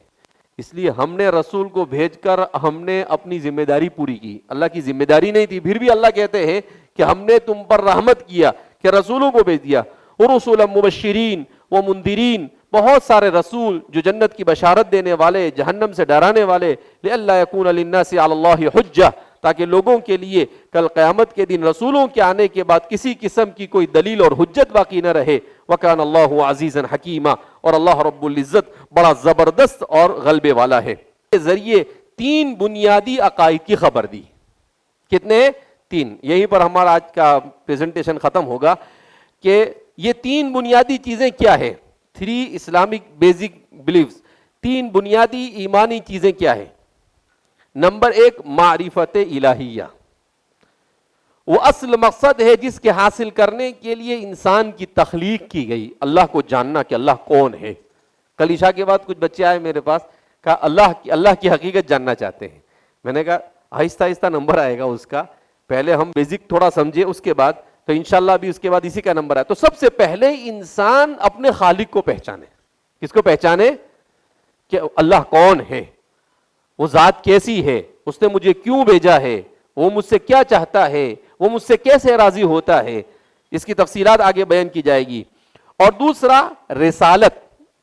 اس لیے ہم نے رسول کو بھیج کر ہم نے اپنی ذمہ داری پوری کی. اللہ کی ذمہ داری نہیں تھی، پھر بھی اللہ کہتے ہیں کہ ہم نے تم پر رحمت کیا کہ رسولوں کو بھیج دیا. ورسولا مبشرین و منذرین، بہت سارے رسول جو جنت کی بشارت دینے والے، جہنم سے ڈرانے والے. لئلا یکون للناس علی اللہ حجہ، تاکہ لوگوں کے لیے کل قیامت کے دن رسولوں کے آنے کے بعد کسی قسم کی کوئی دلیل اور حجت باقی نہ رہے. وکان اللہ عزیزا حکیما، اور اللہ رب العزت بڑا زبردست اور غلبے والا ہے. کے ذریعے 3 بنیادی عقائد کی خبر دی. کتنے؟ تین، یہیں پر ہمارا آج کا پریزنٹیشن ختم ہوگا کہ یہ تین بنیادی چیزیں کیا ہے. 3 اسلامک بیسک بلیفز، تین بنیادی ایمانی چیزیں کیا ہے. نمبر 1 معرفت الہیہ، وہ اصل مقصد ہے جس کے حاصل کرنے کے لیے انسان کی تخلیق کی گئی، اللہ کو جاننا کہ اللہ کون ہے. کل عشاء کے بعد کچھ بچے آئے میرے پاس، کہا اللہ کی حقیقت جاننا چاہتے ہیں. میں نے کہا آہستہ آہستہ نمبر آئے گا اس کا، پہلے ہم بیسک تھوڑا سمجھے، اس کے بعد تو انشاءاللہ بھی اس کے بعد اسی کا نمبر آئے. تو سب سے پہلے انسان اپنے خالق کو پہچانے. کس کو پہچانے؟ کہ اللہ کون ہے، وہ ذات کیسی ہے، اس نے مجھے کیوں بھیجا ہے، وہ مجھ سے کیا چاہتا ہے، وہ مجھ سے کیسے راضی ہوتا ہے. اس کی تفصیلات آگے بیان کی جائے گی. اور دوسرا رسالت،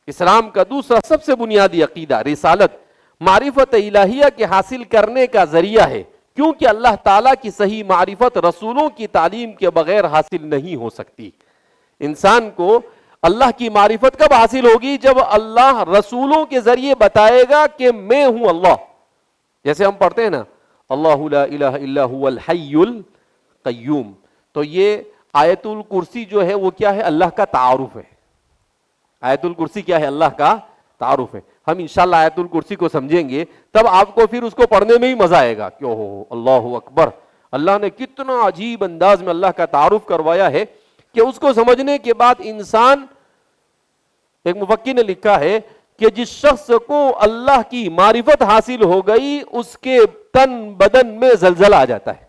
اسلام کا دوسرا سب سے بنیادی عقیدہ رسالت، معرفت الہیہ کے حاصل کرنے کا ذریعہ ہے، کیونکہ اللہ تعالیٰ کی صحیح معرفت رسولوں کی تعلیم کے بغیر حاصل نہیں ہو سکتی. انسان کو اللہ کی معرفت کب حاصل ہوگی؟ جب اللہ رسولوں کے ذریعے بتائے گا کہ میں ہوں اللہ. جیسے ہم پڑھتے ہیں نا اللہ لا الہ الا هو الحی القیوم، تو یہ آیت الکرسی جو ہے وہ کیا ہے؟ اللہ کا تعارف ہے. آیت الکرسی کیا ہے؟ اللہ کا تعارف ہے. ہم انشاءاللہ آیت الکرسی کو سمجھیں گے تب آپ کو پھر اس کو پڑھنے میں ہی مزہ آئے گا کہ اوہ اللہ اکبر، اللہ نے کتنا عجیب انداز میں اللہ کا تعارف کروایا ہے کہ اس کو سمجھنے کے بعد انسان، ایک مفکر نے لکھا ہے کہ جس شخص کو اللہ کی معرفت حاصل ہو گئی اس کے تن بدن میں زلزلہ آ جاتا ہے.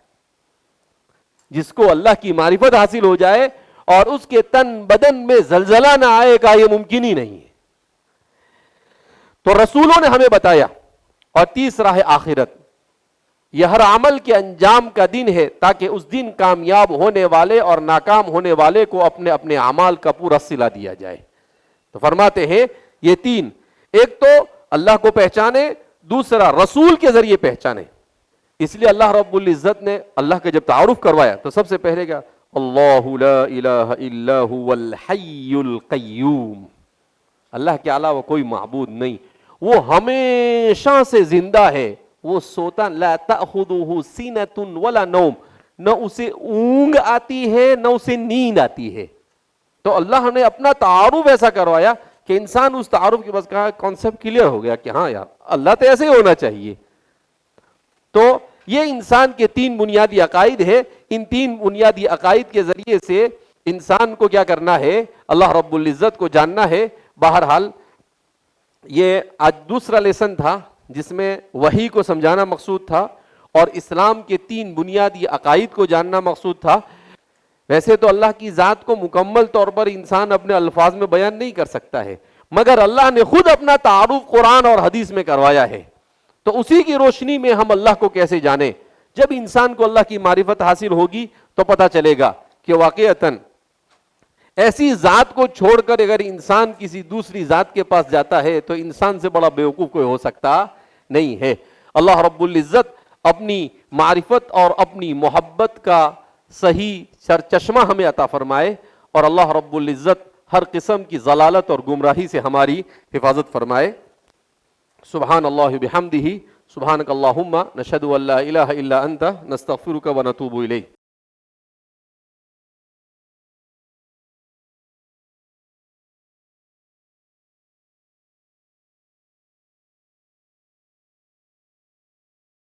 جس کو اللہ کی معرفت حاصل ہو جائے اور اس کے تن بدن میں زلزلہ نہ آئے گا، یہ ممکن ہی نہیں ہے. تو رسولوں نے ہمیں بتایا. اور تیسرا ہے آخرت، یہ ہر عمل کے انجام کا دن ہے تاکہ اس دن کامیاب ہونے والے اور ناکام ہونے والے کو اپنے اپنے اعمال کا پورا صلہ دیا جائے. تو فرماتے ہیں یہ تین، ایک تو اللہ کو پہچانے، دوسرا رسول کے ذریعے پہچانے. اس لیے اللہ رب العزت نے اللہ کا جب تعارف کروایا تو سب سے پہلے کیا؟ اللہ لا الہ الا هو الحی القیوم، اللہ کے علاوہ کوئی معبود نہیں، وہ ہمیشہ سے زندہ ہے، وہ سوتا، لا تأخذہ سینۃ ولا نوم، نہ اسے اونگ آتی ہے نہ اسے نیند آتی ہے. تو اللہ نے اپنا تعارف ایسا کروایا کہ انسان اس تعارف کے بس کہا کانسیپٹ کلیئر ہو گیا کہ ہاں یار اللہ تو ایسے ہی ہونا چاہیے. تو یہ انسان کے تین بنیادی عقائد ہے. ان تین بنیادی عقائد کے ذریعے سے انسان کو کیا کرنا ہے؟ اللہ رب العزت کو جاننا ہے. بہرحال یہ آج دوسرا لیسن تھا جس میں وحی کو سمجھانا مقصود تھا اور اسلام کے تین بنیادی عقائد کو جاننا مقصود تھا. ویسے تو اللہ کی ذات کو مکمل طور پر انسان اپنے الفاظ میں بیان نہیں کر سکتا ہے، مگر اللہ نے خود اپنا تعارف قرآن اور حدیث میں کروایا ہے. تو اسی کی روشنی میں ہم اللہ کو کیسے جانیں؟ جب انسان کو اللہ کی معرفت حاصل ہوگی تو پتہ چلے گا کہ واقعتاً ایسی ذات کو چھوڑ کر اگر انسان کسی دوسری ذات کے پاس جاتا ہے تو انسان سے بڑا بیوقوف کوئی ہو سکتا نہیں ہے. اللہ رب العزت اپنی معرفت اور اپنی محبت کا صحیح سرچشمہ ہمیں عطا فرمائے اور اللہ رب العزت ہر قسم کی ضلالت اور گمراہی سے ہماری حفاظت فرمائے. سبحان اللہ بحمدہ، سبحانک اللہم نشہد ان لا الہ الا انت نستغفرک ونتوب الیک.